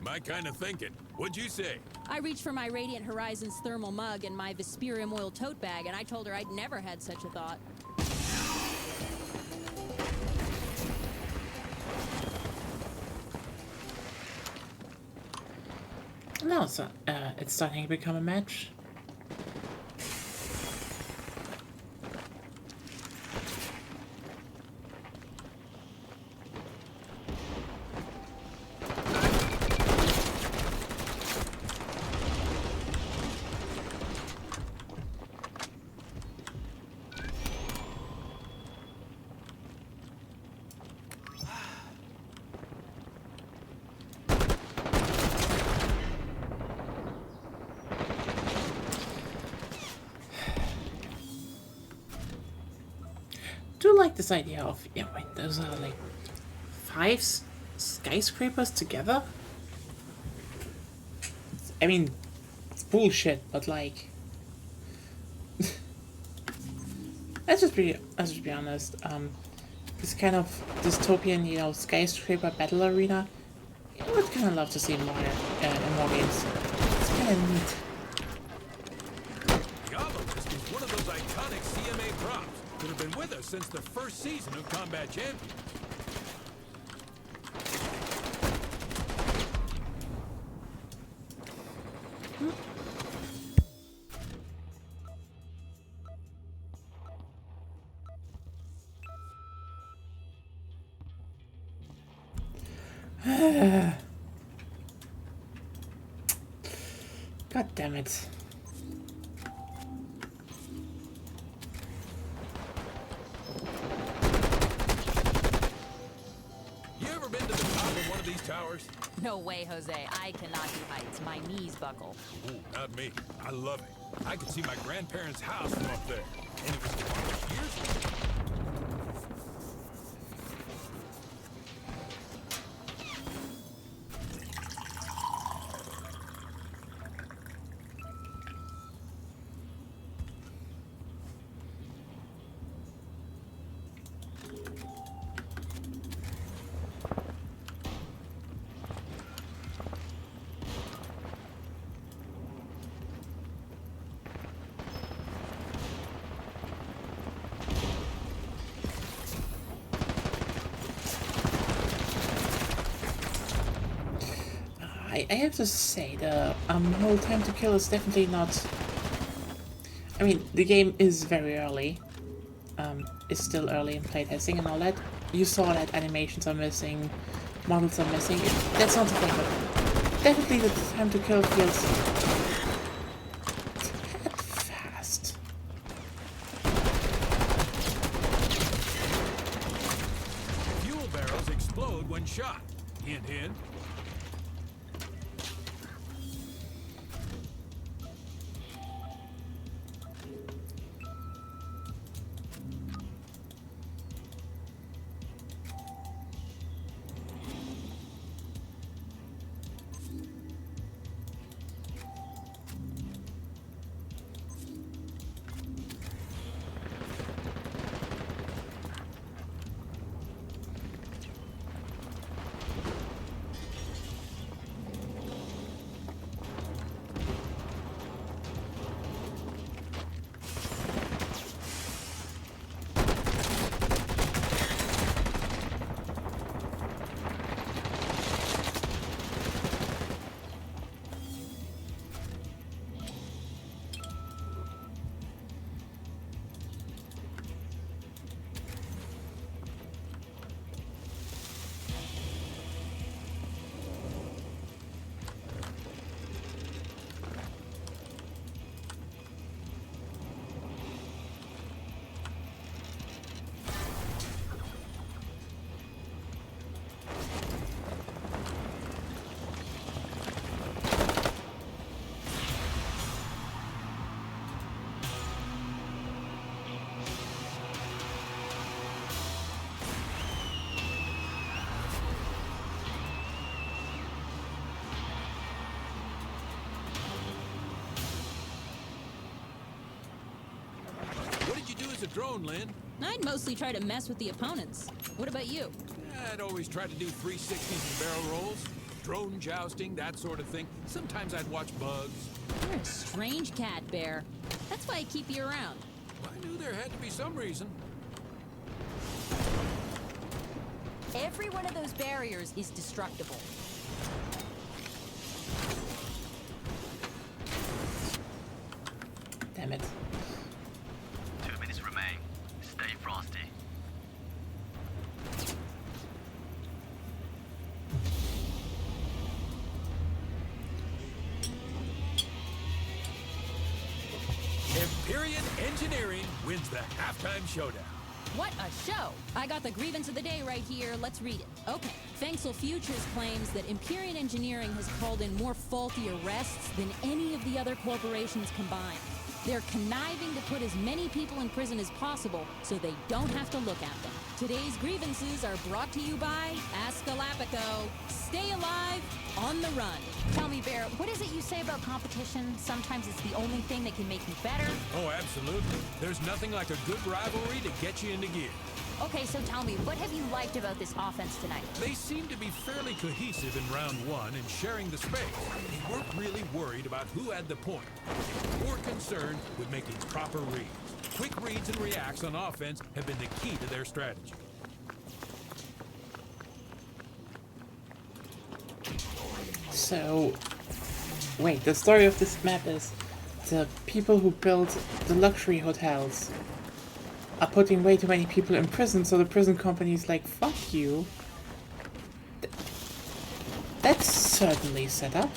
My kind of thinking. What'd you say? I reached for my Radiant Horizons thermal mug and my Vesperium oil tote bag, and I told her I'd never had such a thought. No, so, it's starting to become a match. Do like this idea of, yeah, wait, those are like 5 skyscrapers together? I mean, it's bullshit, but like, let's just be honest. This kind of dystopian, you know, skyscraper battle arena, I would kind of love to see more in more games. It's kind of neat. Gobble could have been with us since the first season of Combat Champions. God damn it. You ever been to the top of one of these towers? No way, Jose. I cannot do heights. My knees buckle. Ooh, not me. I love it. I could see my grandparents' house from up there. And it was demolished years ago. I have to say, the whole time to kill is definitely not... I mean, the game is very early. It's still early in playtesting and all that. You saw that animations are missing, models are missing. That's not the thing, but definitely the time to kill feels... tad fast. Fuel barrels explode when shot. Hint, hint. A drone, Lynn. I'd mostly try to mess with the opponents. What about you? I'd always try to do 360s and barrel rolls, drone jousting, that sort of thing. Sometimes I'd watch bugs. You're a strange cat, Bear. That's why I keep you around. I knew there had to be some reason. Every one of those barriers is destructible. Damn it. 2 minutes remain. Stay frosty. Empyrean Engineering wins the halftime showdown. What a show! I got the grievance of the day right here. Let's read it. Okay. Fengsel Futures claims that Empyrean Engineering has called in more faulty arrests than any of the other corporations combined. They're conniving to put as many people in prison as possible so they don't have to look at them. Today's grievances are brought to you by Ascalapico. Stay alive, on the run. Tell me, Bear, what is it you say about competition? Sometimes it's the only thing that can make you better? Oh, absolutely. There's nothing like a good rivalry to get you into gear. Okay, so tell me, what have you liked about this offense tonight? They seemed to be fairly cohesive in round one and sharing the space. They weren't really worried about who had the point. They were more concerned with making proper reads. Quick reads and reacts on offense have been the key to their strategy. So, wait, the story of this map is the people who built the luxury hotels are putting way too many people in prison, so the prison company's like, fuck you. That's certainly set up.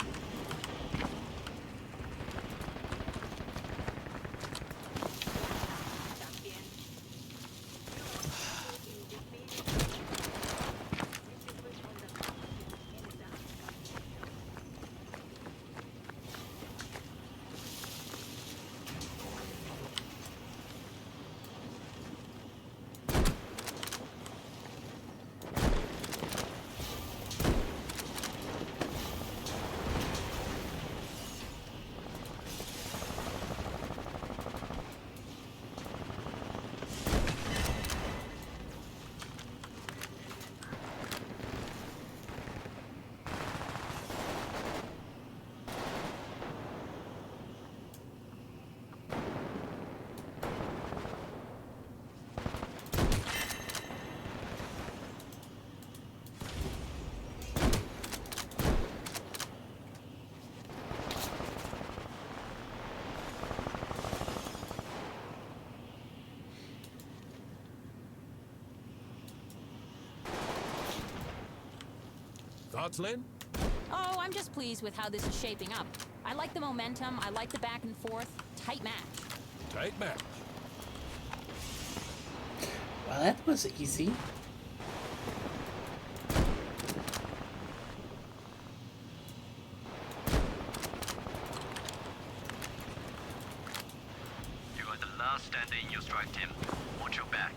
Thoughts, Lynn? Oh, I'm just pleased with how this is shaping up. I like the momentum, I like the back and forth. Tight match. Tight match. Well, that was easy. You are the last standing in your strike team. Watch your back.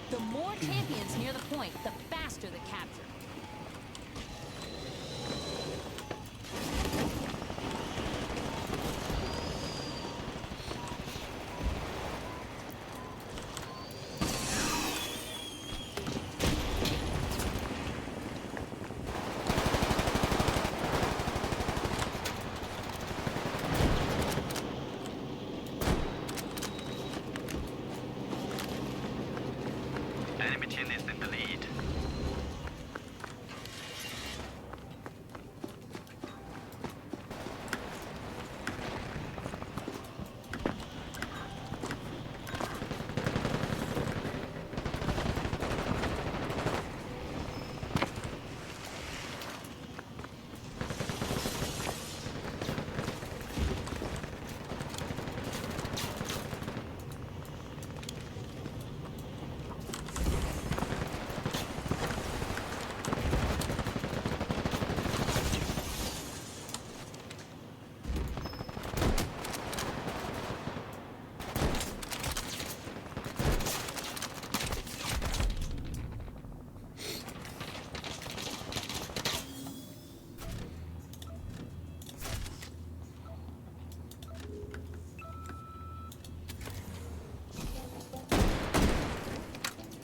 The more champions near the point, the faster the capture. Enemy team is in the lead.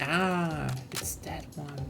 Ah, it's that one.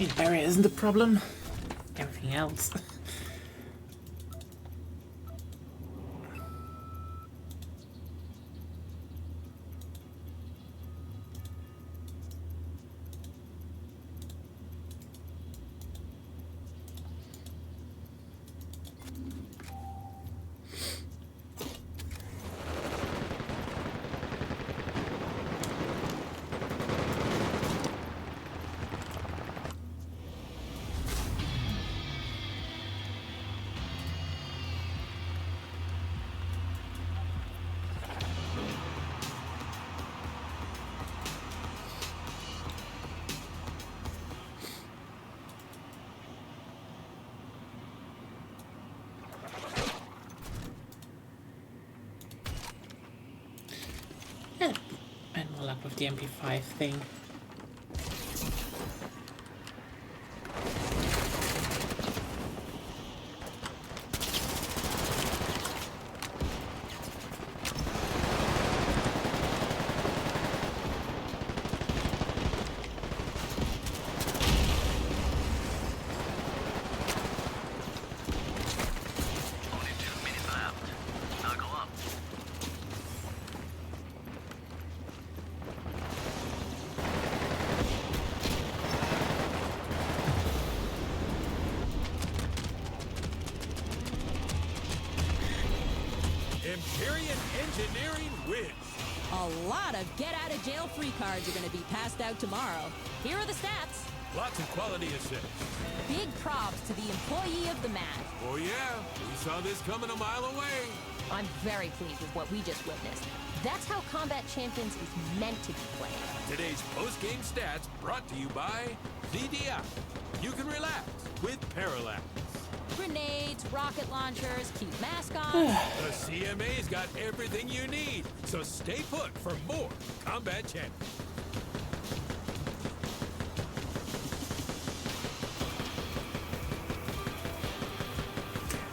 His barrier isn't the problem. Everything else. And more luck with the MP5 thing. Only 2 minutes left. Knuckle up. Empyrean Engineering wins. A lot of get-out-of-jail-free cards are going to be passed out tomorrow. Here are the stats. Lots of quality assists. Big props to the employee of the match. Oh yeah, we saw this coming a mile away. I'm very pleased with what we just witnessed. That's how Combat Champions is meant to be played. Today's post-game stats brought to you by ZDI. You can relax with Parallax. Grenades, rocket launchers, cute mascots. The CMA's got everything you need, so stay put for more Combat Champions.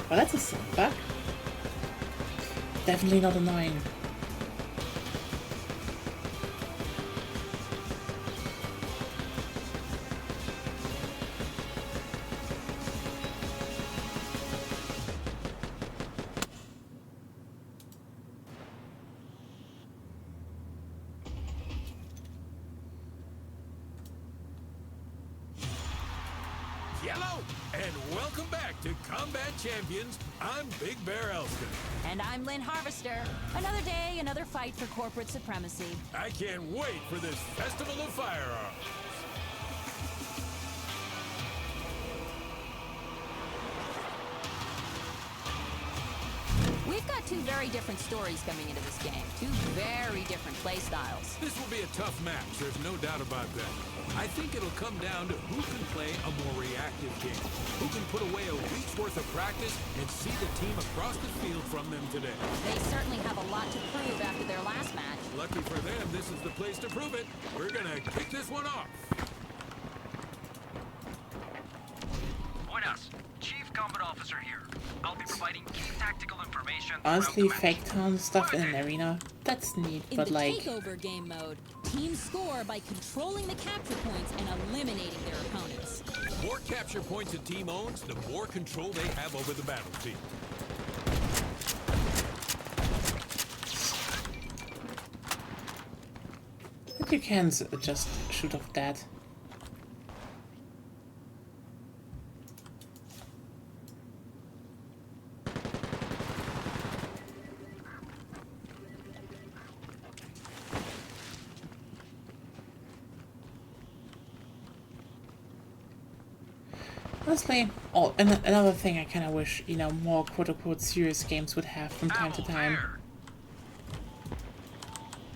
Well, that's a setback. Definitely not a 9. Yellow, and welcome back to Combat Champions. I'm Big Bear Elston. And I'm Lynn Harvester. Another day, another fight for corporate supremacy. I can't wait for this Festival of Firearms. We've got two very different stories coming into this game. Two very different play styles. This will be a tough match, there's no doubt about that. I think it'll come down to who can play a more reactive game, who can put away a week's worth of practice and see the team across the field from them today. They certainly have a lot to prove after their last match. Lucky for them, this is the place to prove it. We're gonna kick this one off. Buenas. Chief Combat Officer here. I'll be providing key tactical information. Honestly, throughout the fake town stuff in an arena, that's neat, In but the like... takeover game mode, teams score by controlling the capture points and eliminating their opponents. The more capture points a team owns, the more control they have over the battlefield. But you can just shoot off that. Honestly, another thing I kind of wish, you know, more quote-unquote serious games would have from time to time.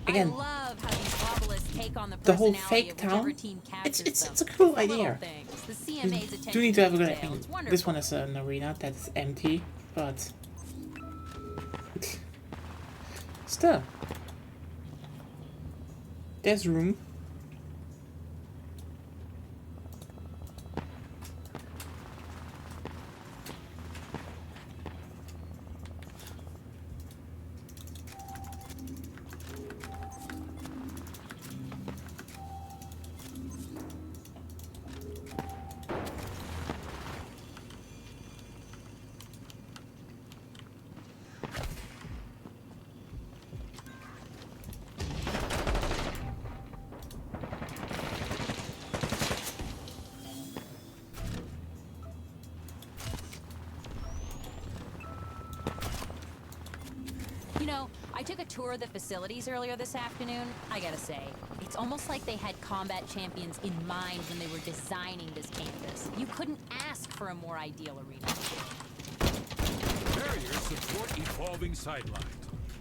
Again, I love how these obelisks take on the whole personality fake of whichever town, team captures it's them. a cool The little idea. things, the You CMA's do attention need to have a to good... I detail. mean, It's wonderful. this one is an arena that's empty, but... Still. There's room. You know, I took a tour of the facilities earlier this afternoon. I gotta say, it's almost like they had combat champions in mind when they were designing this campus. You couldn't ask for a more ideal arena. Barriers support evolving sidelines.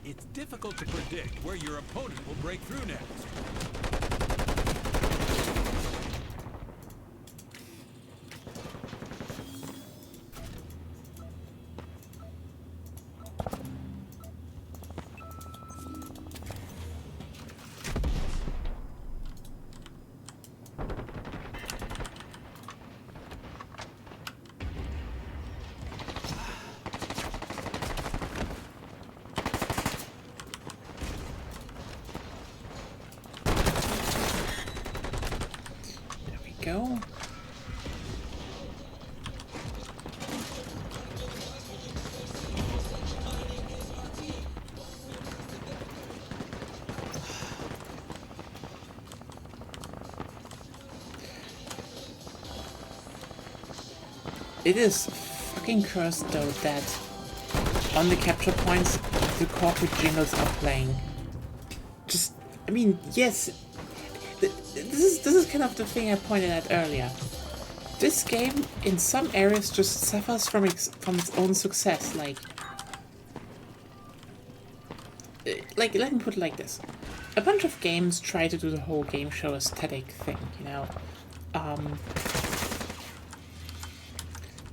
It's difficult to predict where your opponent will break through next. Go. It is fucking cursed though that on the capture points the corporate jingles are playing. Just, I mean, yes. This is kind of the thing I pointed out earlier. This game, in some areas, just suffers from its own success. Like, let me put it like this: a bunch of games try to do the whole game show aesthetic thing, you know, and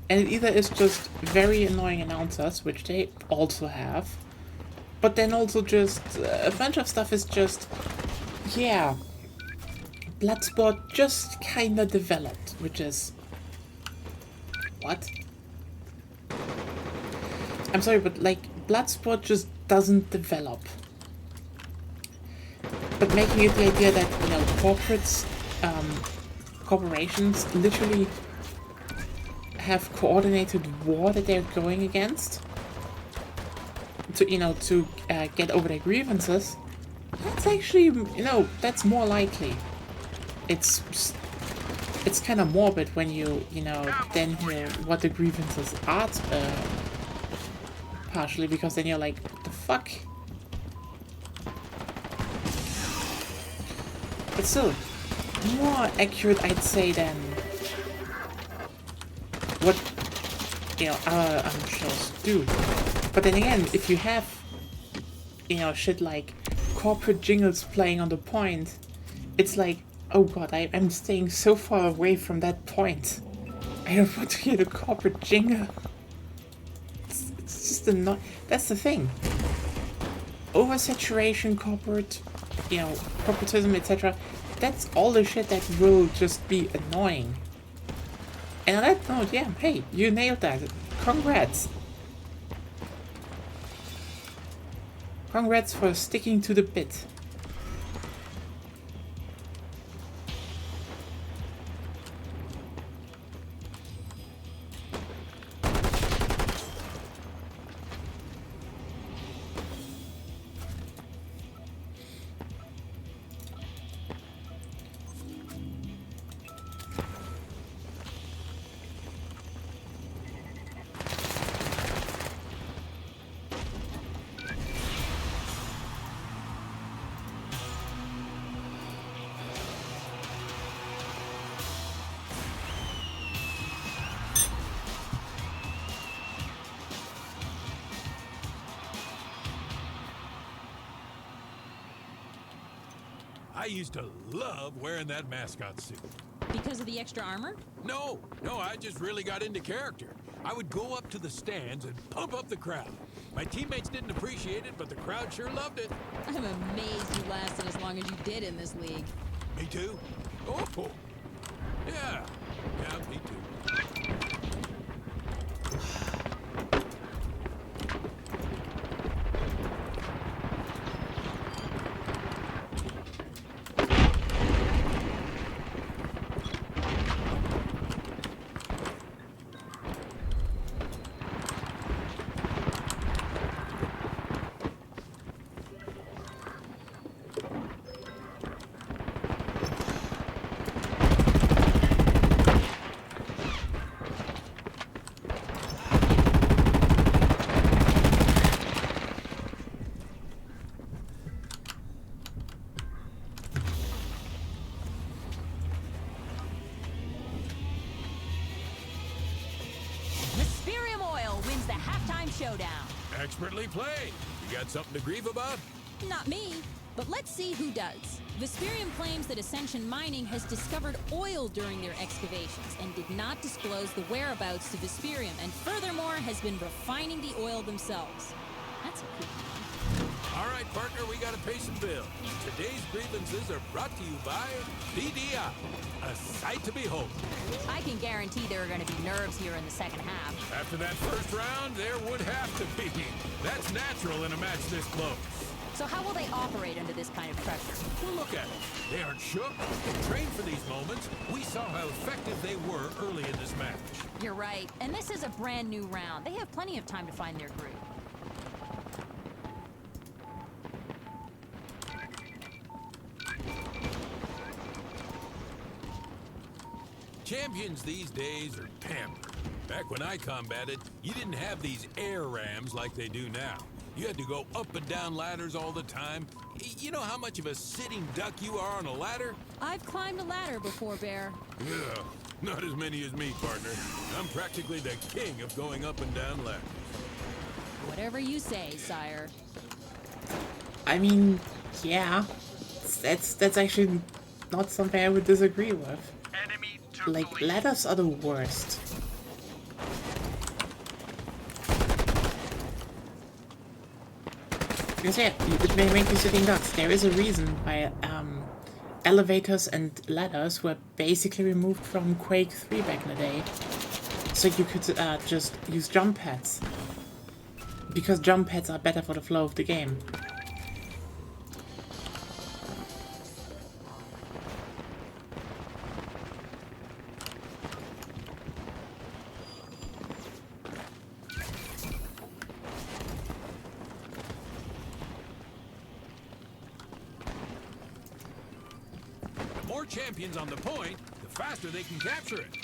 it either is just very annoying announcers, which they also have, but then also just a bunch of stuff is just, yeah. Bloodsport just kinda developed, which is... What? I'm sorry, but like, Bloodsport just doesn't develop. But making it the idea that, you know, corporations literally have coordinated war that they're going against to, you know, to get over their grievances, that's actually, you know, that's more likely. It's kind of morbid when you know, then hear what the grievances are, partially, because then you're like, what the fuck? But still, more accurate, I'd say, than what, you know, other shows do. But then again, if you have, you know, shit like corporate jingles playing on the point, it's like, oh god, I'm staying so far away from that point. I don't want to hear the corporate jingle. It's just annoying. That's the thing. Oversaturation, corporate, you know, corporatism, etc. That's all the shit that will just be annoying. And on that note, yeah, hey, you nailed that. Congrats. Congrats for sticking to the bit. I used to love wearing that mascot suit. Because of the extra armor? No, I just really got into character. I would go up to the stands and pump up the crowd. My teammates didn't appreciate it, but the crowd sure loved it. I'm amazed you lasted as long as you did in this league. Me too? Oh, yeah, me too. showdown. Expertly played. You got something to grieve about? Not me, but let's see who does. Vesperium claims that Ascension Mining has discovered oil during their excavations and did not disclose the whereabouts to Vesperium, and furthermore has been refining the oil themselves. That's a cool one. All right, partner, we gotta pay some bills. Today's grievances are brought to you by PDI, a sight to behold. I can guarantee there are going to be nerves here in the second half. After that first round, there would have to be. That's natural in a match this close. So how will they operate under this kind of pressure? Well, look at them. They aren't shook. They trained for these moments. We saw how effective they were early in this match. You're right. And this is a brand new round. They have plenty of time to find their groove. Champions these days are pampered. Back when I combated, you didn't have these air rams like they do now. You had to go up and down ladders all the time. You know how much of a sitting duck you are on a ladder? I've climbed a ladder before, Bear. Yeah, not as many as me, partner. I'm practically the king of going up and down ladders. Whatever you say, sire. I mean, yeah. That's actually not something I would disagree with. Enemy took Like, the lead. ladders are the worst. Because yeah, it may make you sitting ducks. There is a reason why elevators and ladders were basically removed from Quake 3 back in the day. So you could just use jump pads. Because jump pads are better for the flow of the game. The more champions on the point, the faster they can capture it.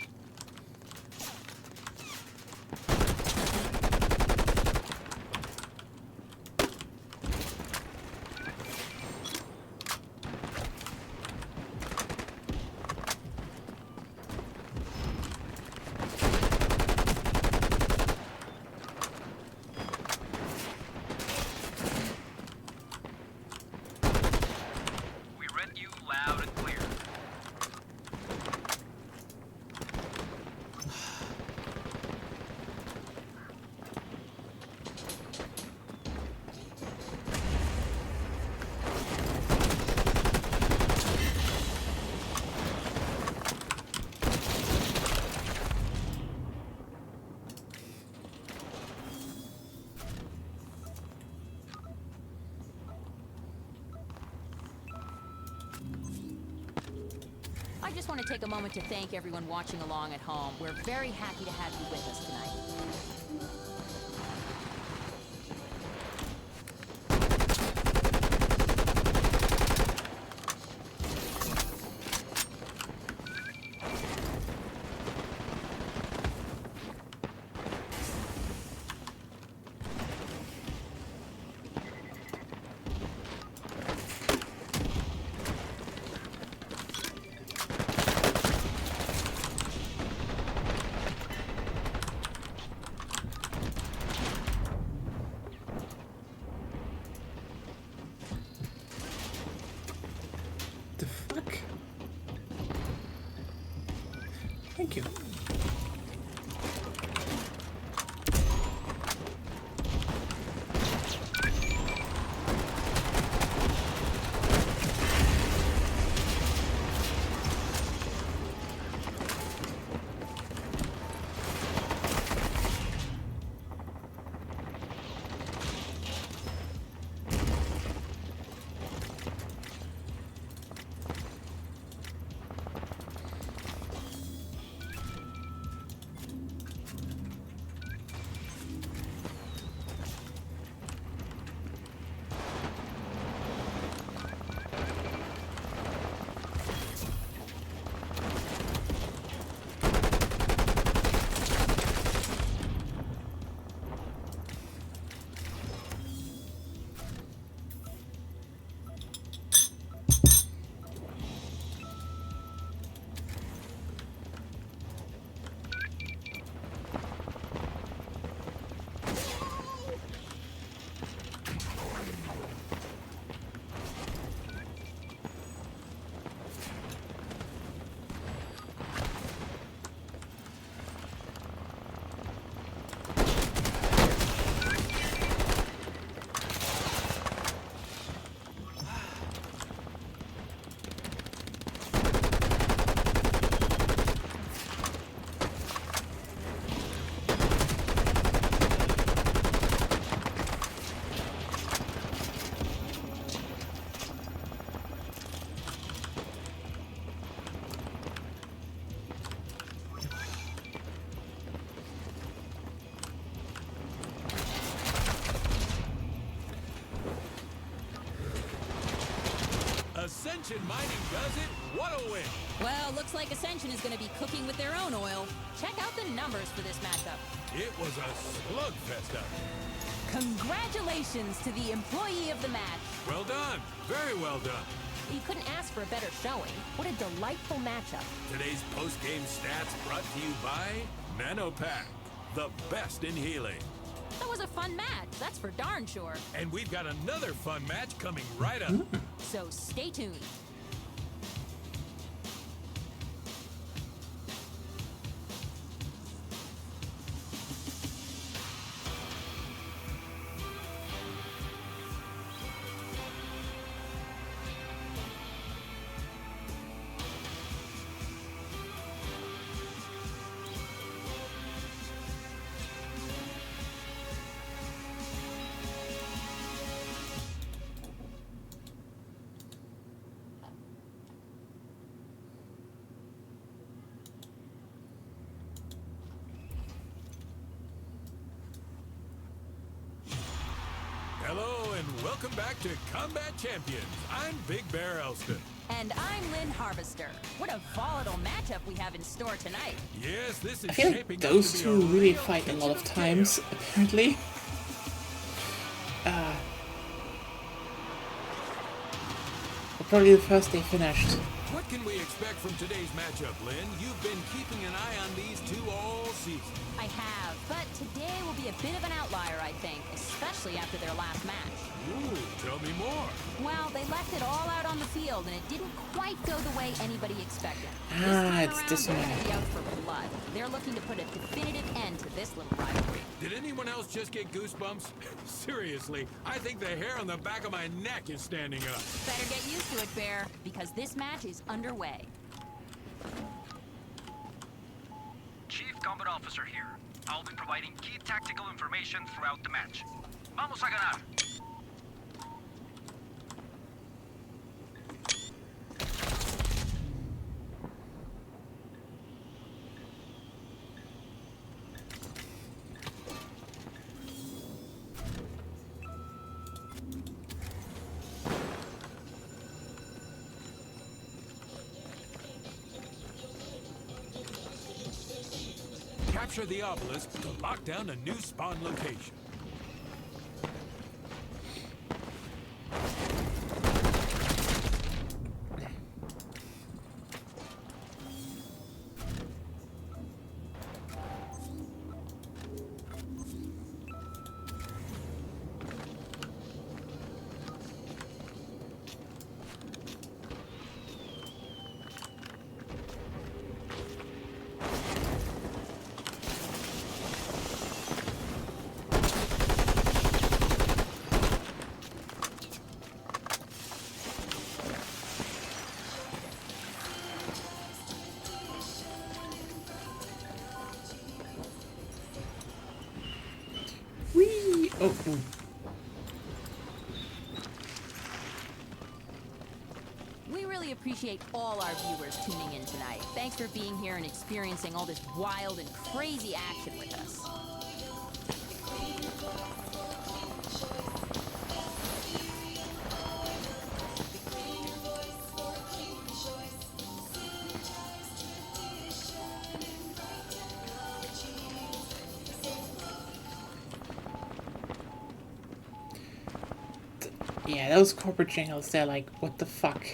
We read you loud and clear. I just want to take a moment to thank everyone watching along at home. We're very happy to have you with us tonight. The fuck? Thank you. Ascension Mining does it. What a win. Well, looks like Ascension is going to be cooking with their own oil. Check out the numbers for this matchup. It was a slugfest out there. Congratulations to the employee of the match. Well done. Very well done. You couldn't ask for a better showing. What a delightful matchup. Today's post-game stats brought to you by Nanopack, the best in healing. That was a fun match, that's for darn sure. And we've got another fun match coming right up. So stay tuned. Hello and welcome back to Combat Champions. I'm Big Bear Elston. And I'm Lynn Harvester. What a volatile matchup we have in store tonight. Yes, this is I feel shaping like up those to be two really real fight a kitchen lot of of times, chaos. apparently. Probably the first they finished. What can we expect from today's matchup, Lynn? You've been keeping an eye on these two all season. I have, but today will be a bit of an outlier, I think, especially after their last match. Ooh, tell me more. Well, they left it all out on the field, and it didn't quite go the way anybody expected. It's this they're one. gonna be out for blood. They're looking to put a definitive end to this little rivalry. Did anyone else just get goosebumps? Seriously, I think the hair on the back of my neck is standing up. Better get used to it, Bear, because this match is underway. Chief Combat Officer here. I'll be providing key tactical information throughout the match. Vamos a ganar! Capture the obelisk to lock down a new spawn location. Whee! Oh, We really appreciate all our viewers tuning in tonight. Thanks for being here and experiencing all this wild and crazy action with us. yeah, those corporate channels, they're like, what the fuck?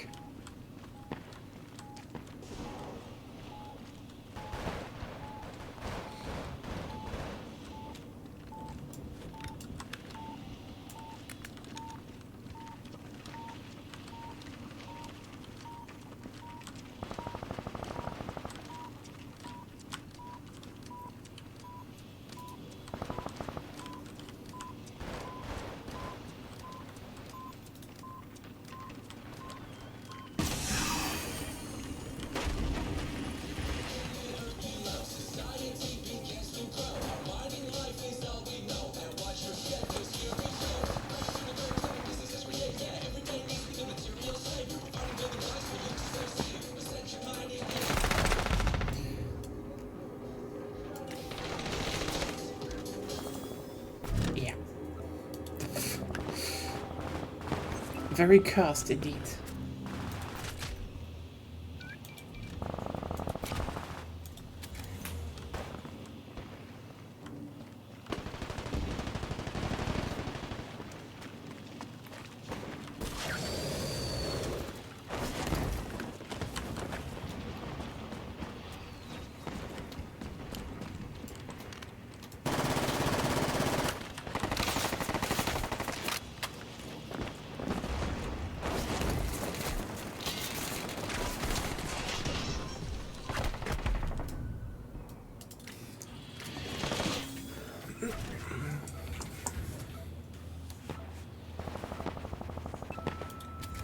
Yeah. Very cursed indeed.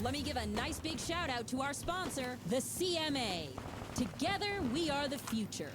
let me give a nice big shout out to our sponsor, the CMA. Together, we are the future.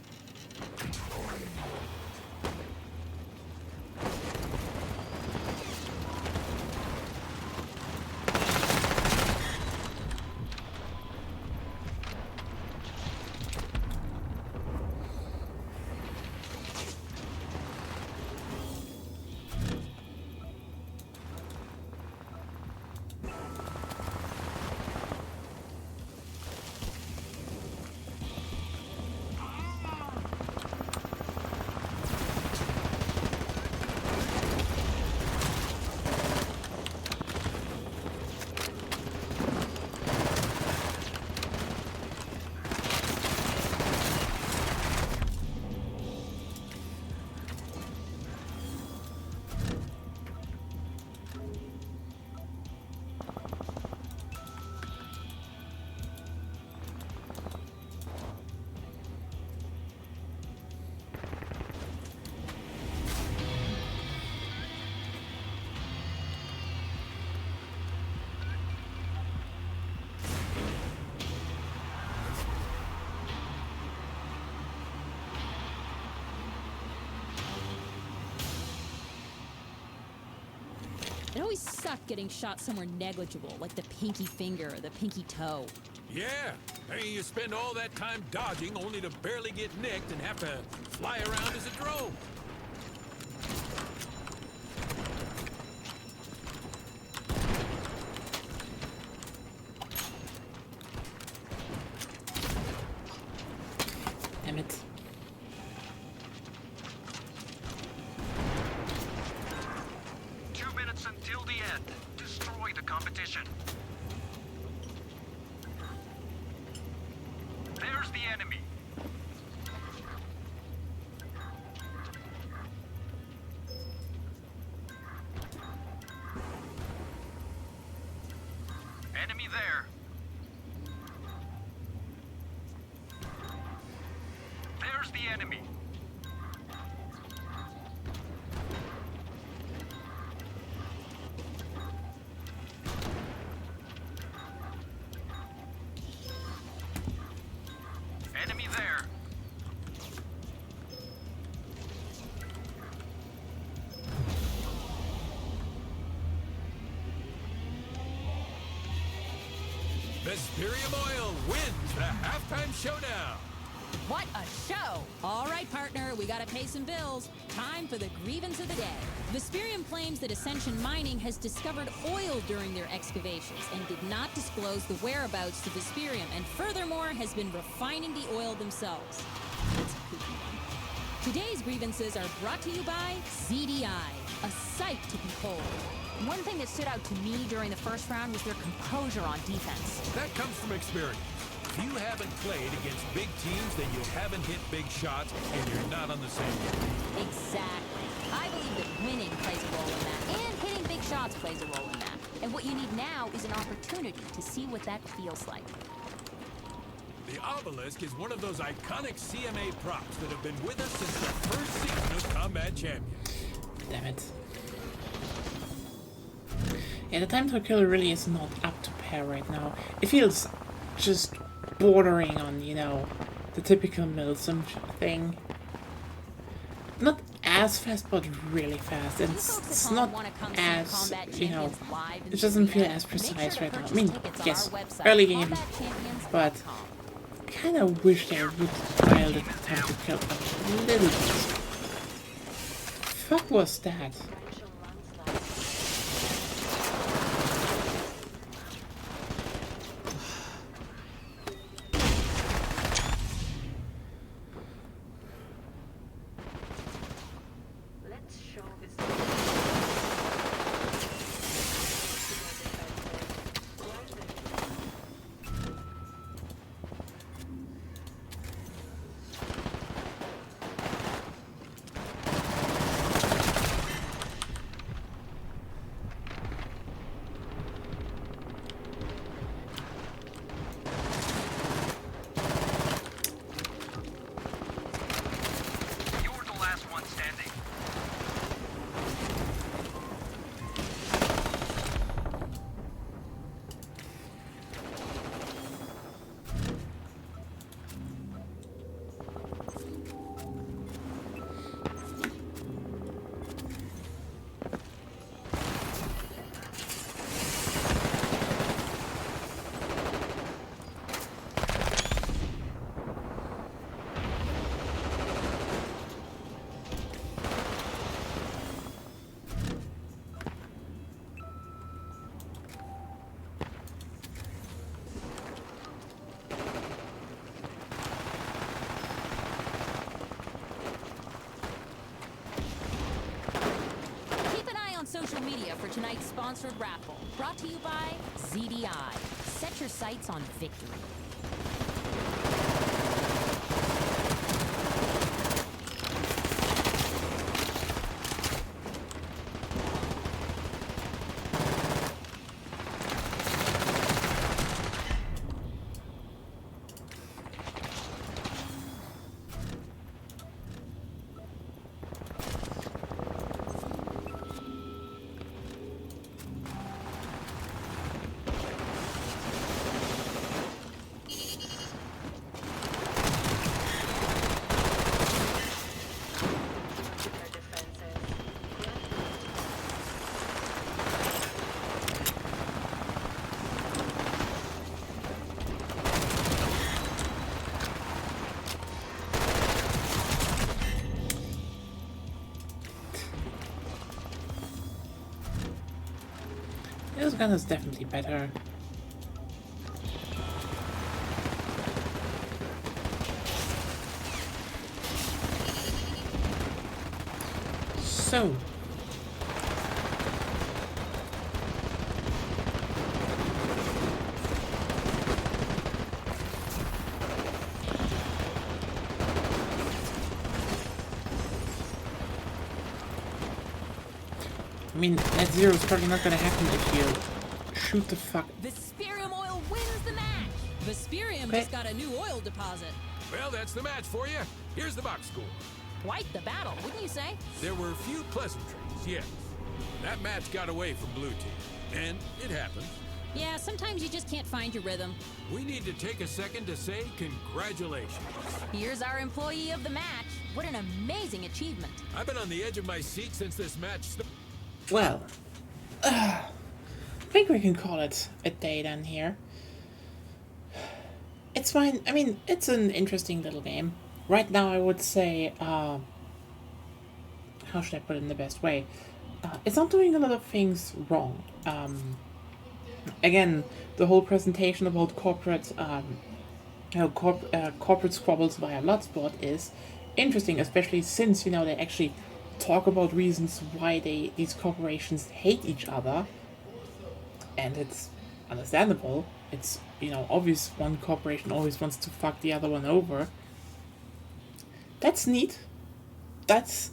It always sucked getting shot somewhere negligible, like the pinky finger or the pinky toe. Yeah, I mean, you spend all that time dodging only to barely get nicked and have to fly around as a drone. Damn it. Until the end. Destroy the competition. There's the enemy. Enemy there. There's the enemy. Enemy there. Vesperium Oil wins the halftime showdown. What a show! All right, partner, we gotta pay some bills. Time for the grievance of the day. Vesperium claims that Ascension Mining has discovered oil during their excavations and did not disclose the whereabouts to Vesperium, and furthermore has been refining the oil themselves. It's a kooky one. Today's grievances are brought to you by ZDI, a sight to behold. One thing that stood out to me during the first round was their composure on defense. That comes from experience. If you haven't played against big teams, then you haven't hit big shots, and you're not on the same team. Exactly. I believe that winning plays a role in that, and hitting big shots plays a role in that. And what you need now is an opportunity to see what that feels like. The obelisk is one of those iconic CMA props that have been with us since the first season of Combat Champions. Damn it. Yeah, the time to kill really is not up to par right now. It feels just bordering on, you know, the typical Milsim thing. Not as fast, but really fast. It's not as, you know, it doesn't feel as precise right now. I mean, yes, early game, but kind of wish they would dial the time to kill a little bit. Fuck was that? media for tonight's sponsored raffle. Brought to you by ZDI. Set your sights on victory. This gun is definitely better. So. I mean, net zero is probably not gonna happen if you shoot the fuck. Vesperium oil wins the match. Vesperium just got a new oil deposit. Well, that's the match for you. Here's the box score. Quite the battle, wouldn't you say? There were few pleasantries, yes. That match got away from blue team, and it happens. Yeah, sometimes you just can't find your rhythm. We need to take a second to say congratulations. Here's our employee of the match. What an amazing achievement. I've been on the edge of my seat since this match started. Well, I think we can call it a day then here. It's fine. I mean, it's an interesting little game. Right now, I would say, how should I put it in the best way? It's not doing a lot of things wrong. Again, the whole presentation about corporate, corporate squabbles via Bloodsport is interesting, especially since, you know, they actually talk about reasons why these corporations hate each other, and it's understandable. It's, you know, obvious one corporation always wants to fuck the other one over. That's neat. That's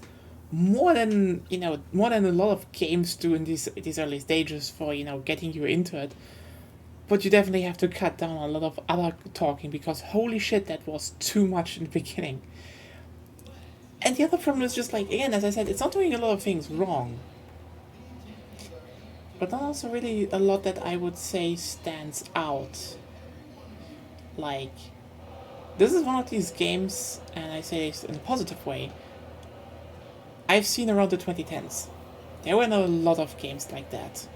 more than, you know, more than a lot of games do in these early stages for, you know, getting you into it. But you definitely have to cut down on a lot of other talking, because holy shit, that was too much in the beginning. And the other problem is just, like, again, as I said, it's not doing a lot of things wrong. But not also really a lot that I would say stands out. Like, this is one of these games, and I say this in a positive way, I've seen around the 2010s. There were not a lot of games like that.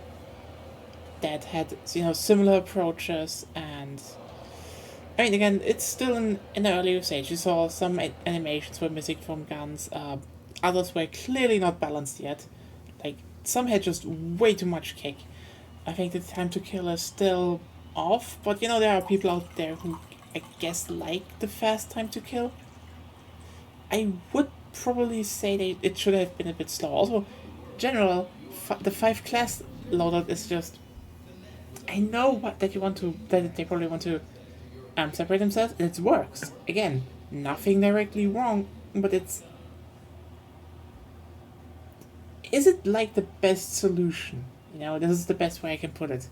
That had, you know, similar approaches, and I mean, again, it's still in the earlier stage. You saw some animations were missing from guns. Others were clearly not balanced yet. Like, some had just way too much kick. I think the time to kill is still off, but, you know, there are people out there who, I guess, like the fast time to kill. I would probably say it should have been a bit slower. Also, general, the 5 class loadout is just... I know that they probably want to separate themselves, and it works. Again, nothing directly wrong, but it's... Is it like the best solution? You know, this is the best way I can put it.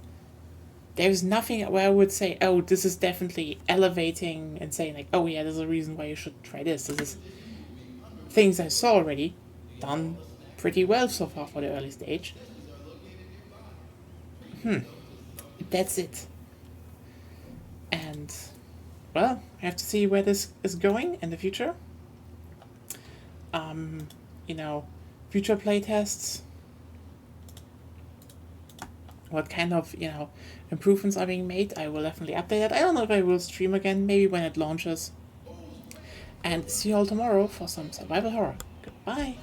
There's nothing where I would say, oh, this is definitely elevating and saying, like, oh yeah, there's a reason why you should try this. This is things I saw already, done pretty well so far for the early stage. That's it. And, well, I have to see where this is going in the future. You know, future playtests. What kind of, you know, improvements are being made. I will definitely update that. I don't know if I will stream again, maybe when it launches. And see you all tomorrow for some survival horror. Goodbye.